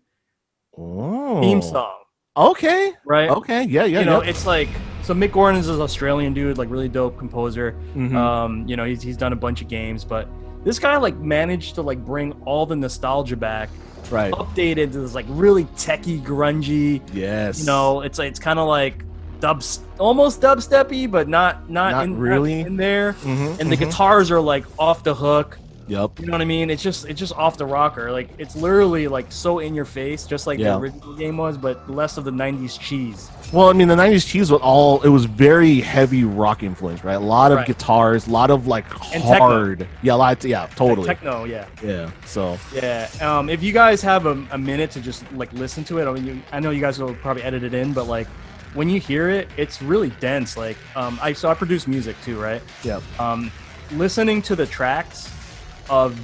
theme song. Okay. Right. Okay. Yeah. It's like, so Mick Gordon is an Australian dude, like really dope composer. He's done a bunch of games, but this guy like managed to like bring all the nostalgia back. Right. Updated to this like really techie, grungy. Yes. It's kind of like almost dubsteppy, but not really in there. And the guitars are like off the hook. Yep. You know what I mean? It's just off the rocker. Like it's literally like so in your face, just like the original game was, but less of the 90s cheese. Well, I mean, the 90s cheese was very heavy rock influence, right? A lot of guitars, a lot of like and hard. Techno. Totally. Like techno, yeah. Yeah. So. Yeah. If you guys have a minute to just like listen to it, I know you guys will probably edit it in, but like when you hear it, it's really dense. Like I produce music too, right? Yeah. Listening to the tracks of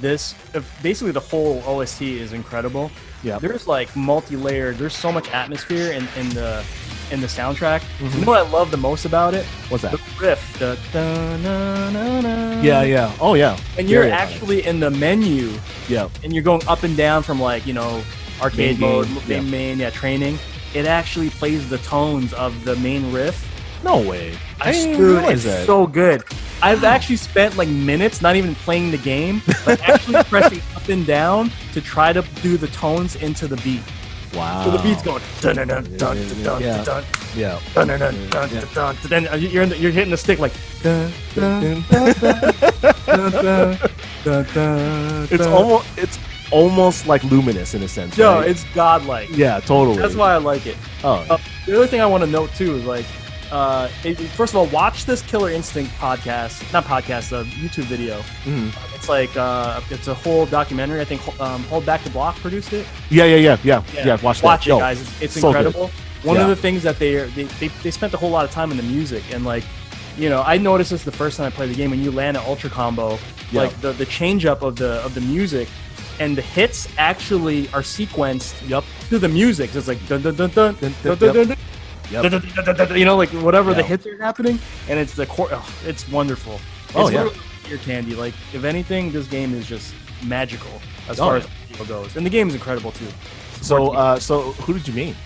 basically the whole OST is incredible. Yeah. There's like multi-layered. There's so much atmosphere in the soundtrack. You know what I love the most about it? What's that? The riff. Yeah. Oh yeah. And you're actually in the menu. Yeah. And you're going up and down from like arcade mode, main, training. It actually plays the tones of the main riff. No way. I didn't Dude, realize it's that. so good. I've actually spent like minutes not even playing the game, but actually pressing up and down to try to do the tones into the beat. Wow. So the beat's going dun dun dun dun dun dun dun. Yeah. Dun dun dun dun dun. Then you're hitting the stick like dun dun dun dun dun dun. It's almost like Luminous in a sense. Yo, right? it's godlike. Yeah, totally. That's why I like it. Oh. The other thing I want to note too is like, first of all, watch this Killer Instinct podcast, not podcast, a YouTube video. Mm-hmm. It's like it's a whole documentary. I think Hold Back the Block produced it. Yeah. Watch it, guys. It's so incredible. Good. One of the things that they spent a whole lot of time in the music, and like, you know, I noticed this the first time I played the game. When you land an ultra combo, like the change up of the music. And the hits actually are sequenced to the music. So it's like dun dun dun dun dun dun dun dun. You know, like whatever the hits are happening, and it's the core. Oh, it's wonderful. It's ear candy. Like if anything, this game is just magical as far as audio goes, and the game is incredible too. So who did you mean?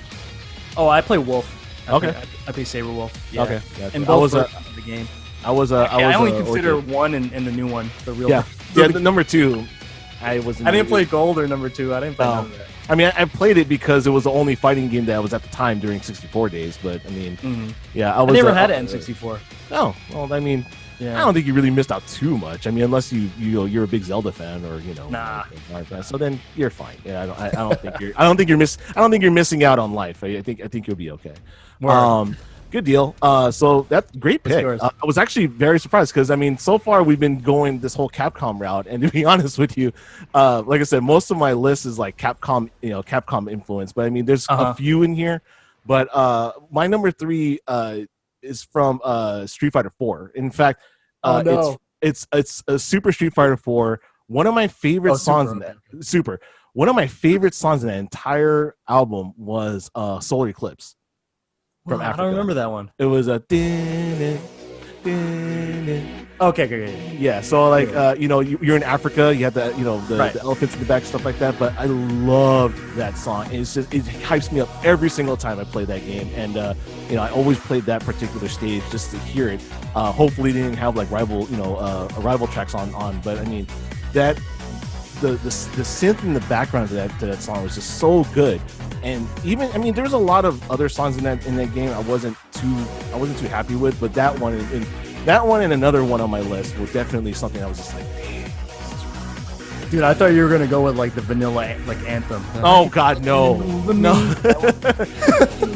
Oh, I play Wolf. I play Saber Wolf. Yeah. Okay. Yeah, and both the game. I only consider one and the new one the real. Yeah. The number 2. I didn't play Gold or number 2. I didn't play none of that. I mean, I played it because it was the only fighting game that was at the time during 64 days. But I mean, I never had it in 64. Oh, well, I mean, I don't think you really missed out too much. I mean, unless you're a big Zelda fan or Nah. So then you're fine. Yeah, I don't think you're missing out on life. I think you'll be okay. Good deal. So that's great pick. I was actually very surprised because I mean, so far we've been going this whole Capcom route, and to be honest with you, like I said, most of my list is like Capcom influence. But I mean, there's a few in here. But my number 3 is from Street Fighter 4. In fact, it's a Super Street Fighter 4. One of my favorite songs in that. Super. One of my favorite songs in that entire album was Solar Eclipse. From Africa. I don't remember that one. It was a okay. Yeah, so like you're in Africa, you have the the elephants in the back, stuff like that. But I loved that song. It's just it hypes me up every single time I play that game, and I always played that particular stage just to hear it. Hopefully, they didn't have like rival tracks on, but I mean that. The synth in the background to that song was just so good, and even I mean there was a lot of other songs in that game I wasn't too happy with, but that one and another one on my list were definitely something I was just like, man, dude, I thought you were gonna go with like the vanilla anthem. Oh God, no,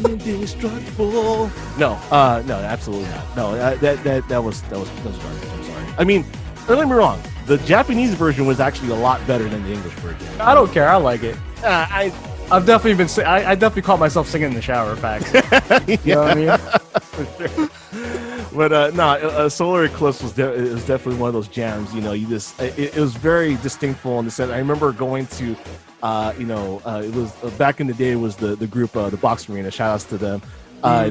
indestructible. No, absolutely not. No, that was garbage. I'm sorry. I mean, don't get me wrong. The Japanese version was actually a lot better than the English version. I don't care. I like it. I've definitely been. I definitely caught myself singing in the shower. Facts. You know what I mean? For sure. But Solar Eclipse was definitely one of those jams. It was very distinctful in the sense. I remember going to, it was back in the day. It was the group, the Box Arena. Shout outs to them.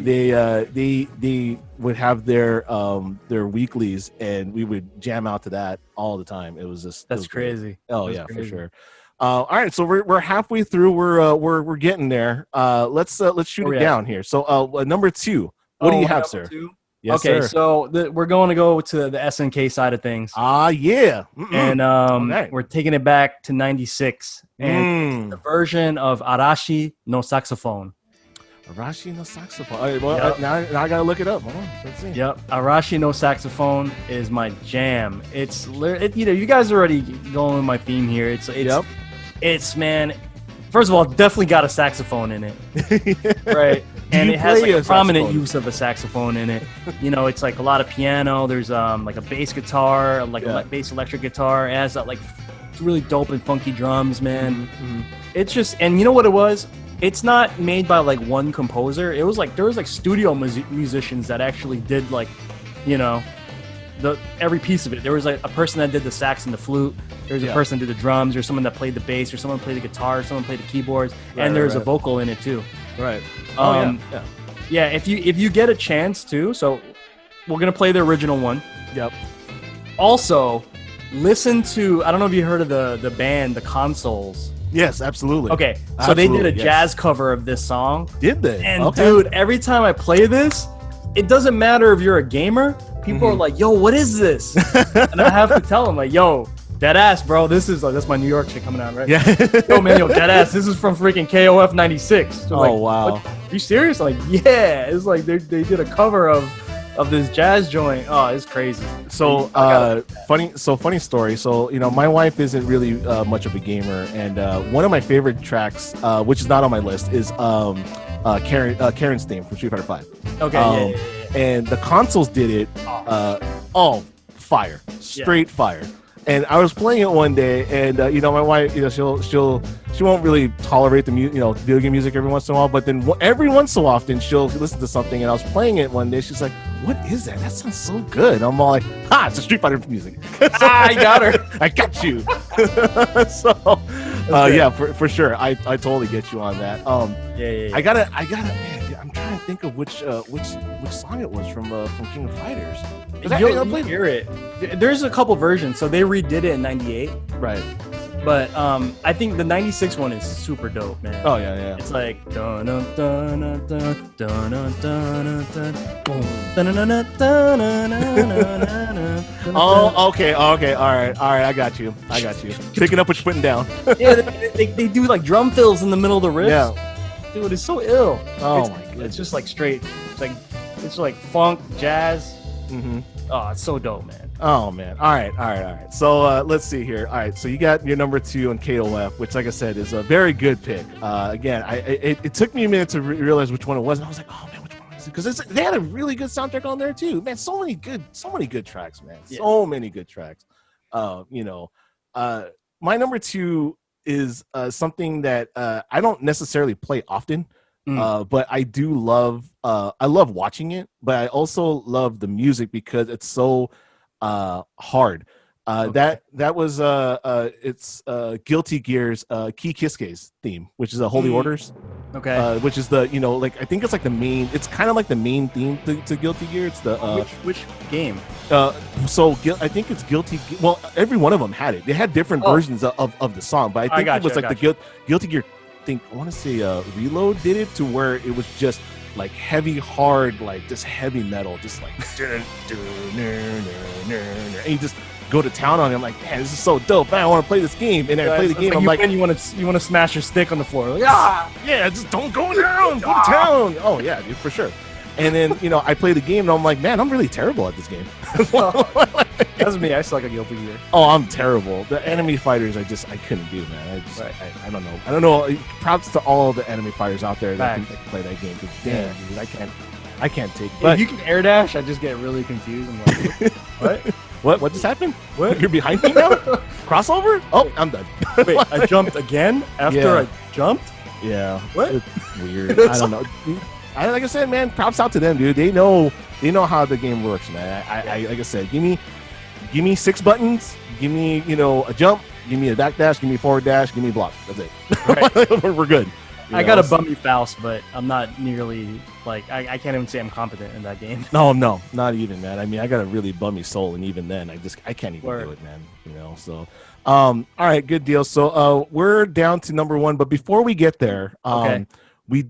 They would have their weeklies, and we would jam out to that all the time. It was just crazy. Oh yeah, crazy. For sure. All right, so we're halfway through. We're getting there. Let's shoot it down here. So number 2. What do you have, sir? 2? Yes, okay, sir. so we're going to go to the SNK side of things. Yeah. And we're taking it back to 96, and the version of Arashi no Saxophone. Arashi no Saxophone. All right, well, now I gotta look it up. Hold on, let's see. Yep, Arashi no Saxophone is my jam. It's you guys are already going with my theme here. It's man. First of all, definitely got a saxophone in it, right? And it has like a prominent use of a saxophone in it. It's like a lot of piano. There's like a bass guitar, like a bass electric guitar. It has that like really dope and funky drums, man. Mm-hmm. It's just, and you know what it was? It's not made by like one composer. It was like there was like studio musicians that actually did like, every piece of it. There was like a person that did the sax and the flute. There was a person that did the drums. There's someone that played the bass. Or someone played the guitar. Someone played the keyboards. And there's a vocal in it too. Right. Yeah. If you get a chance to, so we're gonna play the original one. Yep. Also, listen to. I don't know if you heard of the band, the Consoles. Yes, absolutely. Okay, so they did a jazz cover of this song. Did they? And dude, every time I play this, it doesn't matter if you're a gamer. People are like, "Yo, what is this?" And I have to tell them like, "Yo, Dead ass, bro. This is that's my New York shit coming out, right? Yeah. Yo, man, dead ass. This is from freaking KOF 96. So, oh wow. What? Are you serious? Like, yeah. It's like they did a cover of this jazz joint. Oh, it's crazy. So funny story. So my wife isn't really much of a gamer, and one of my favorite tracks, which is not on my list, is Karen's theme from Street Fighter 5. Okay. Yeah. And the consoles did it. Fire, straight fire. And I was playing it one day, and my wife, she won't really tolerate the video game music every once in a while, but then every once so often she'll listen to something. And I was playing it one day. She's like, "What is that? That sounds so good." And I'm all like, it's a Street Fighter music. So, I got her. I got you. So yeah, for sure, I totally get you on that. Yeah. I gotta. Man, I'm trying to think of which song it was from King of Fighters. You'll hear it. There's a couple versions. So they redid it in '98, right? But I think the '96 one is super dope, man. Oh yeah. It's like dun dun dun dun dun dun dun dun dun dun. Oh, okay. All right. I got you. Picking up what you're putting down. Yeah, they do like drum fills in the middle of the riffs. Yeah. Dude, it's so ill. Oh my goodness. It's just like straight. It's like funk, jazz. Mm-hmm. Oh, it's so dope, man. Oh man. All right. So let's see here. All right. So you got your number 2 on KOF, which, like I said, is a very good pick. Again, it took me a minute to realize which one it was, and I was like, oh man, which one is it? Because they had a really good soundtrack on there too. Man, so many good tracks, man. Yeah. So many good tracks. My number 2 is something that I don't necessarily play often. But I do love I love watching it, but I also love the music because it's so hard. Okay. That was it's Guilty Gear's Key Kisuke's theme, which is a Holy Orders. Okay. Which is the like I think it's like the main. It's kind of like the main theme to Guilty Gear. It's the which game? So I think it's Guilty. Well, every one of them had it. They had different versions of the song, but I think it was like the Guilty Gear. I want to say Reload did it to where it was just like heavy, hard, like just heavy metal, just like and you just go to town on it. I'm like, man, this is so dope. Man, I want to play this game. And I play the game. I'm like, you want to smash your stick on the floor. Like, yeah, just don't go down, go to town. Oh yeah, dude, for sure. And then I play the game and I'm like, man, I'm really terrible at this game. That's me. I suck at Guilty Gear. Oh, I'm terrible. The enemy fighters, I couldn't do, man. I don't know. Props to all the enemy fighters out there that can play that game. Because damn, dude, I can't take it. But if you can air dash, I just get really confused. I'm like, what? What just happened? What? You're behind me now? Crossover? Oh, I'm done. Wait, I jumped again after I jumped? Yeah. What? It's weird. I don't know. Like I said, man, props out to them, dude. They know how the game works, man. I like I said, give me 6 buttons, give me a jump, give me a back dash, give me a forward dash, give me a block. That's it. Right. We're good. I got a bummy Faust, but I'm not nearly like I can't even say I'm competent in that game. No, not even, man. I mean, I got a really bummy soul, and even then, I can't even do it, man. So. All right, good deal. So we're down to number 1, but before we get there, okay. I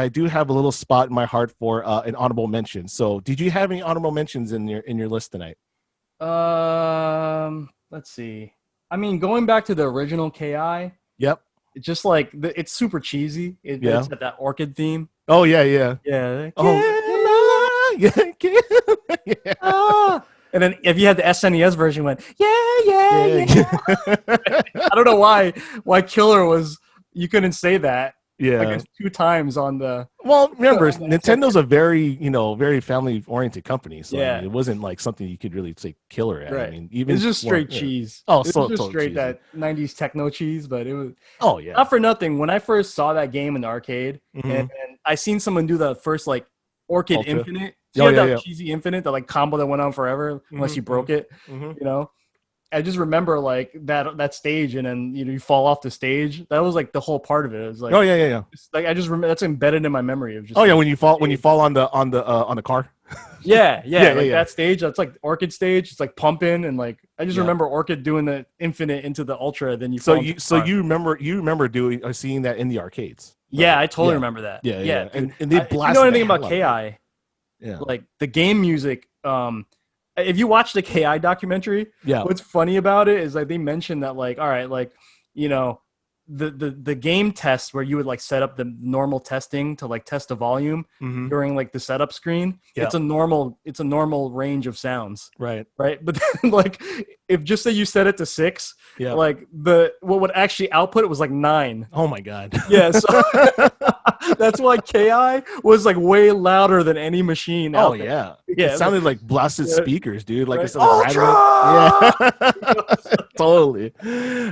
do have a little spot in my heart for an honorable mention. So, did you have any honorable mentions in your list tonight? Let's see. I mean, going back to the original KI. Yep. It's just like it's super cheesy. It's got that orchid theme. Oh yeah. Oh. Yeah. And then if you had the SNES version, went yeah. I don't know why Killer was. You couldn't say that. Yeah, like 2 times on the. Well, remember, Nintendo's a very very family-oriented company, so yeah. I mean, it wasn't like something you could really say killer at. Right. I mean, even it's just straight cheese. Oh, it's so just straight cheesy. That '90s techno cheese, but it was. Oh yeah. Not for nothing. When I first saw that game in the arcade, and I seen someone do the first like Orchid Ultra. Infinite. Cheesy Infinite, that like combo that went on forever unless you broke it. I just remember like that stage, and then you fall off the stage. That was like the whole part of it. It was like like I just remember that's embedded in my memory of just. Oh yeah, when you fall on the car. Yeah. That stage, that's like Orchid stage. It's like pumping and like I just remember Orchid doing the Infinite into the Ultra. Then you remember seeing that in the arcades. Yeah, I totally remember that. Yeah. And they blasted. You know anything about KI? Yeah. Like the game music. if you watch the KI documentary, Yeah. what's funny about it is like they mentioned that like, all right, like, you know, the game test where you would like set up the normal testing to like test the volume during like the setup screen. Yeah. It's a normal range of sounds. Right. But then like if just say you set it to 6, yeah, like what would actually output it was like 9. Oh my god. Yeah, so that's why KI was like way louder than any machine. Oh out there. yeah. Yeah, It sounded like blasted speakers, dude. Like right? it's like Ultra! yeah. Totally.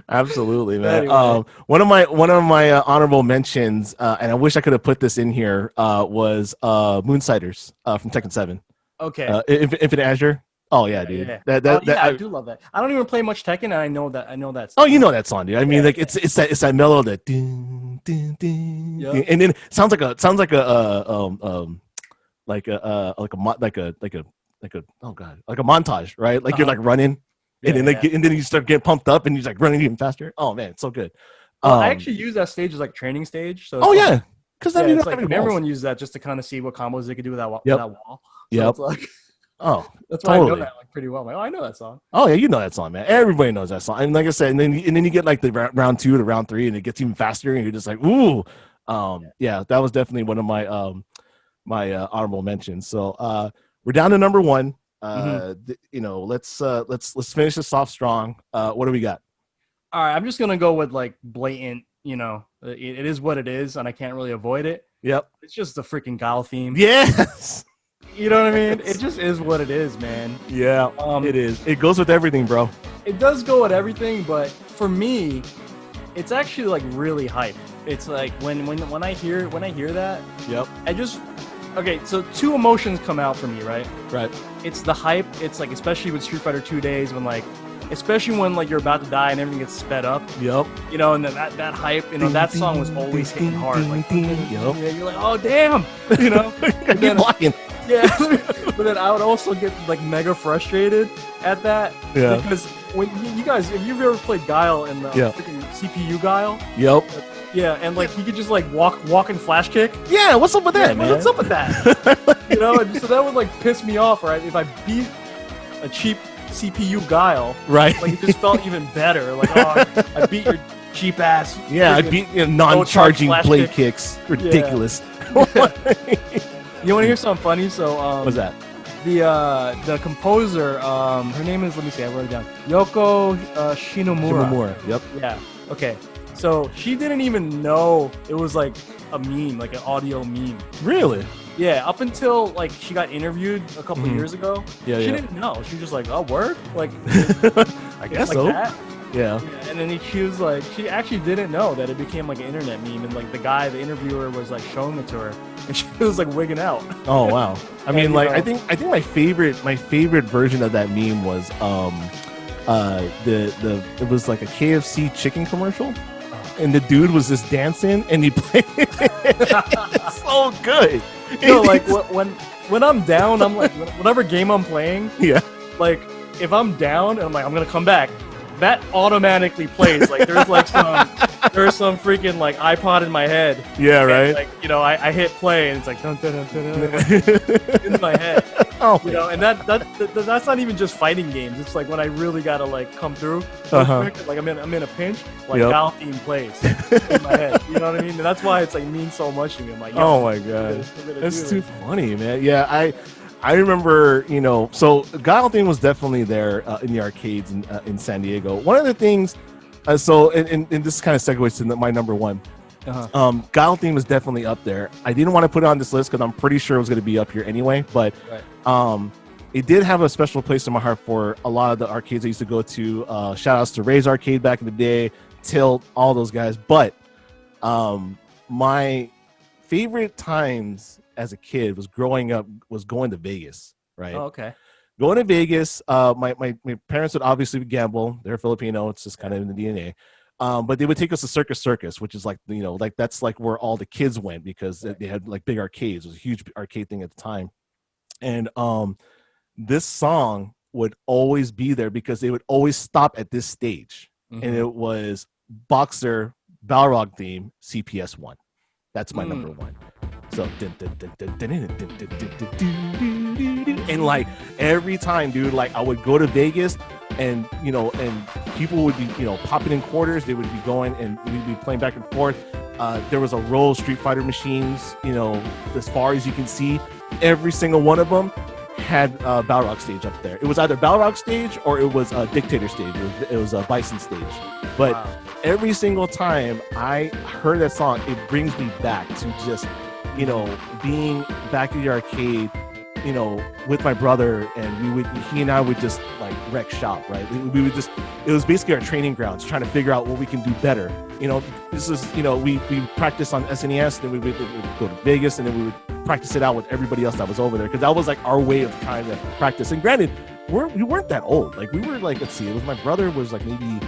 Absolutely, man. Anyway. One of my honorable mentions, and I wish I could have put this in here, was Moonsiders from Tekken 7. Okay. Infinite Azure. Oh yeah, dude. Yeah. I do love that. I don't even play much Tekken, and I know that. Oh, you know that song, dude. I mean, like it's that mellow that ding, ding, ding, Yep. and then it sounds like a montage, right? Like you're like running, and then and then you start getting pumped up, and you're like running even faster. Oh man, it's so good. I actually use that stage as like training stage. So yeah, because it's like everyone uses that just to kind of see what combos they could do with that wall. So it's like, that's why I know that like pretty well. I'm like, I know that song. Oh yeah, you know that song, man. Everybody knows that song. And like I said, and then you get like the round 2 to round 3, and it gets even faster, and you're just like, ooh, yeah. That was definitely one of my my honorable mentions. So we're down to number 1. You know, let's finish this off strong. What do we got? All right, I'm just gonna go with like blatant. You know, it is what it is, and I can't really avoid it. Yep, it's just the freaking Guile theme. Yes. You know what I mean? It just is what it is, man. Yeah, it is. It goes with everything, bro. It does go with everything, but for me, it's actually like really hype. It's like when I hear that. Yep. Okay, so 2 emotions come out for me, right? Right. It's the hype. It's like especially with Street Fighter 2 days especially when like you're about to die and everything gets sped up. Yep. You know, and that hype, you know, that song was always hitting hard. Like, yep. Yeah, you're like, oh damn, you know. Keep blocking. Yeah, but then I would also get like mega frustrated at that. Yeah. Because when you guys, if you've ever played Guile in the freaking CPU Guile. Yep. Yeah, and like he could just like walk and flash kick. Yeah, what's up with that, man? What's up with that? You know, and so that would like piss me off, right? If I beat a cheap CPU Guile, right? Like it just felt even better. Like, oh, I beat your cheap ass. Yeah, I beat non-charging blade kicks. Ridiculous. Yeah. You want to hear something funny? So, what's that? The composer, her name is, let me see, I wrote it down. Yoko Shinomura. Yep. Yeah. Okay. So she didn't even know it was like a meme, like an audio meme. Really? Yeah. Up until like she got interviewed a couple years ago. Yeah. She didn't know. She was just like, "Oh, word." Like, I guess like so. That. Yeah. And then she was like, she actually didn't know that it became like an internet meme, and like the interviewer was like showing it to her, and she was like wigging out. Oh wow! I mean, like I think my favorite version of that meme was it was like a KFC chicken commercial, and the dude was just dancing, and he played. It's so good. You know, like when I'm down, I'm like whatever game I'm playing. Yeah. Like if I'm down and I'm like I'm gonna come back, that automatically plays. Like there's some freaking like iPod in my head. Yeah, right. Like, you know, I hit play and it's like dun, dun, dun, dun, dun, in my head. Oh, you know, and that's not even just fighting games. It's like when I really gotta like come through. Like I'm in a pinch. Like Guile theme plays in my head. You know what I mean? And that's why it's like means so much to me. I'm like, oh my god, that's too funny, man. Yeah, I remember, you know, so Guile theme was definitely there in the arcades in San Diego. One of the things, and this kind of segues to my number 1. Guile theme was definitely up there. I didn't want to put it on this list because I'm pretty sure it was going to be up here anyway, but it did have a special place in my heart for a lot of the arcades I used to go to. Shout outs to Ray's Arcade back in the day, Tilt, all those guys. But my favorite times as a kid was going to Vegas, right? Oh, okay. Going to Vegas, my parents would obviously gamble. They're Filipino. It's just kind of in the DNA. But they would take us to Circus, which is like, you know, like that's like where all the kids went because they had like big arcades. It was a huge arcade thing at the time. And this song would always be there because they would always stop at this stage. And it was Boxer Balrog theme CPS 1. That's my number 1. So And like every time, dude, like I would go to Vegas and, you know, and people would be, you know, popping in quarters. They would be going and we'd be playing back and forth. There was a row of Street Fighter machines, you know, as far as you can see. Every single one of them had a Balrog stage up there. It was either Balrog stage or it was a Dictator stage. It was a Bison stage. But every single time I heard that song, it brings me back to just, you know, being back at the arcade, you know, with my brother, and he and I would just like wreck shop, right? We would just, it was basically our training grounds, trying to figure out what we can do better. You know, this is, you know, we practiced on SNES, then we would go to Vegas, and then we would practice it out with everybody else that was over there, because that was like our way of trying to practice. And granted, we weren't that old. Like we were like, let's see, it was my brother was like maybe,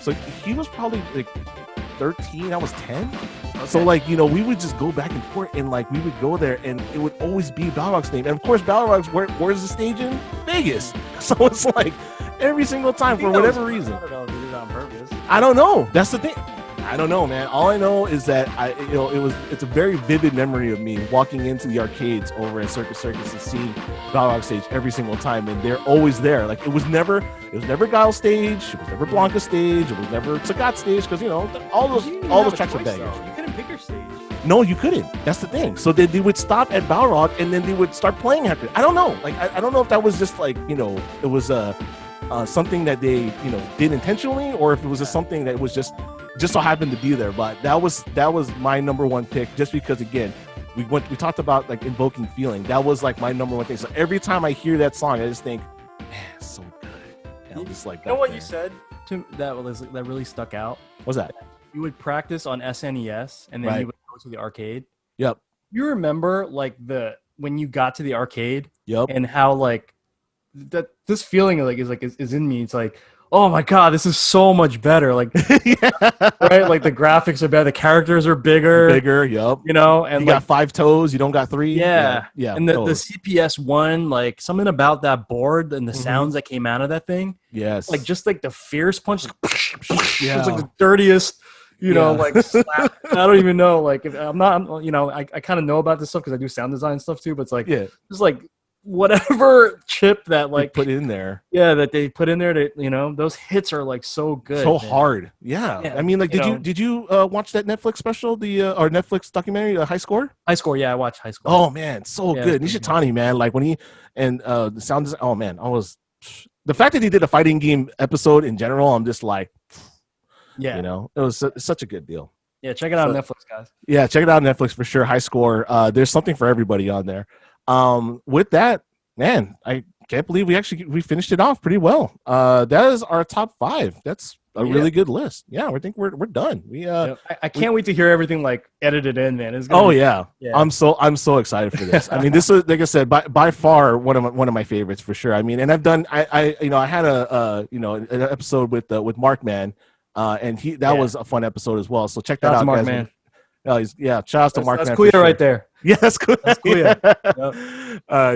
so he was probably like 13, I was 10. Okay. So like, you know, we would just go back and forth, and like we would go there, and it would always be Balrog's name. And of course, Balrog's where's the stage in? Vegas. So it's like every single time for whatever reason. I don't know if he did it on purpose. I don't know. That's the thing. I don't know, man. All I know is that it's a very vivid memory of me walking into the arcades over at Circus and seeing Balrog stage every single time, and they're always there. Like it was never Guile stage, it was never Blanca stage, it was never Sagat stage, because you know all those tracks are bangers. You couldn't pick your stage. No, you couldn't. That's the thing. So they would stop at Balrog, and then they would start playing after. I don't know. Like I don't know if that was just like, you know, it was something that they, you know, did intentionally, or if it was just something that was just so happened to be there. But that was my number one pick, just because again we talked about like invoking feeling. That was like my number one thing. So every time I hear that song, I just think, man, it's so good. And I'm just like, you know what you said to that really stuck out? What's that? You would practice on SNES, and then you would go to the arcade. Yep. You remember like when you got to the arcade? Yep. And how like this feeling is in me. It's like, oh my god, this is so much better. Like, right? Like the graphics are better, the characters are bigger. Yep. You know, and you like, got 5 toes, you don't got 3. Yeah. And the totally. CPS one, like something about that board and the sounds that came out of that thing. Yes. Like just like the fierce punch. Yeah. It's like the dirtiest, you know, like slap. I don't even know. Like if I'm you know, I kind of know about this stuff because I do sound design stuff too. But it's like, it's like whatever chip that like they put in there, that they put in there to, you know, those hits are like so good, so hard. I mean, like, did you watch that Netflix special, or Netflix documentary, High Score? Yeah, I watched High Score. Oh man, so good. Nishitani, man, like when he and the sound design, oh man, the fact that he did a fighting game episode in general, I'm just like, you know, it was such a good deal. Yeah, check it out on Netflix, guys. Yeah, check it out on Netflix for sure. High Score. There's something for everybody on there. With that, man, I can't believe we finished it off pretty well. That is our top 5. That's a really good list. Yeah, I think we're done. I can't wait to hear everything like edited in, man. It's yeah. I'm so excited for this. I mean, this is, like I said, by far one of my favorites for sure. I mean, and I've done I had an episode with Mark, man, and that was a fun episode as well. So check that out, Mark, guys. Man. Shout out to Mark. That's Guile right there. Yeah, that's cool. That's Guile. Yep.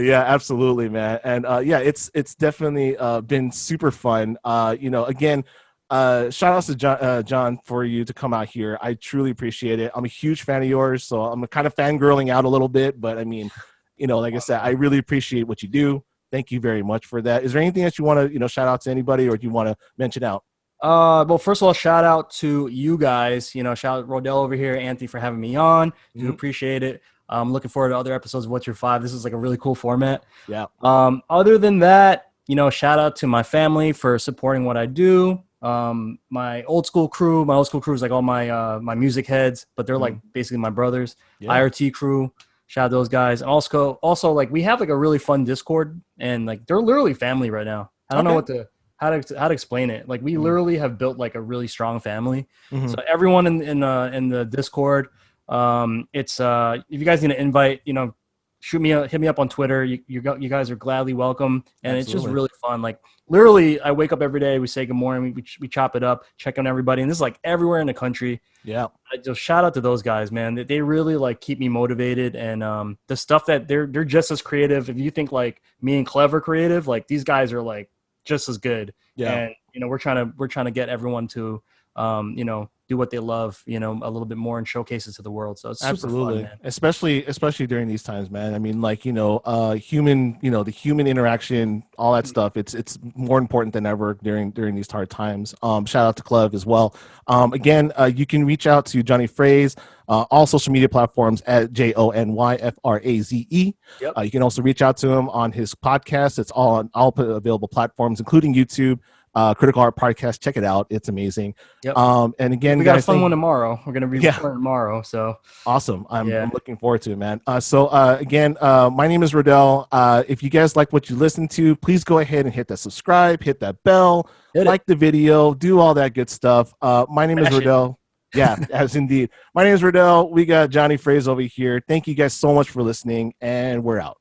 Yeah, absolutely, man. And it's definitely been super fun. Again, shout outs to John for you to come out here. I truly appreciate it. I'm a huge fan of yours, so I'm kind of fangirling out a little bit, but I mean, like I said, I really appreciate what you do. Thank you very much for that. Is there anything that you want to, shout out to anybody, or do you want to mention out? Well, first of all, shout out to you guys. Shout out Rodel over here, Anthony, for having me on. Do appreciate it. I'm looking forward to other episodes of What's Your Five. This is like a really cool format. Yeah. Other than that, shout out to my family for supporting what I do. My old school crew is like all my music heads, but they're like basically my brothers. IRT crew, shout out those guys. And also like we have like a really fun Discord, and like they're literally family right now. I don't know how to explain it. Like we literally have built like a really strong family. So everyone in the Discord, it's if you guys need an invite, hit me up on Twitter. You guys are gladly welcome, and It's just really fun. Like literally, I wake up every day, we say good morning, we chop it up, check on everybody, and this is like everywhere in the country. Yeah, I just shout out to those guys, man. They really like keep me motivated, and the stuff that they're just as creative. If you think like me and Clever creative, like these guys are like just as good. Yeah, and we're trying to get everyone to you know, do what they love, you know, a little bit more and showcase it to the world. So it's super Absolutely. fun, man. Especially during these times, man. I mean, like, you know, the human interaction, all that stuff, it's more important than ever during these hard times. Shout out to Clove as well. Again, you can reach out to JonyFraze, all social media platforms at JonyFraze. Yep. You can also reach out to him on his podcast. It's all on all available platforms, including YouTube. Critical Art Podcast. Check it out. It's amazing. Yep. And again, we got a fun one tomorrow. We're going to be recording tomorrow. So awesome. I'm looking forward to it, man. Again, my name is Rodel. If you guys like what you listen to, please go ahead and hit that subscribe, hit that bell, like the video, do all that good stuff. My name is Rodel. Yeah, as indeed. My name is Rodel. We got JonyFraze over here. Thank you guys so much for listening, and we're out.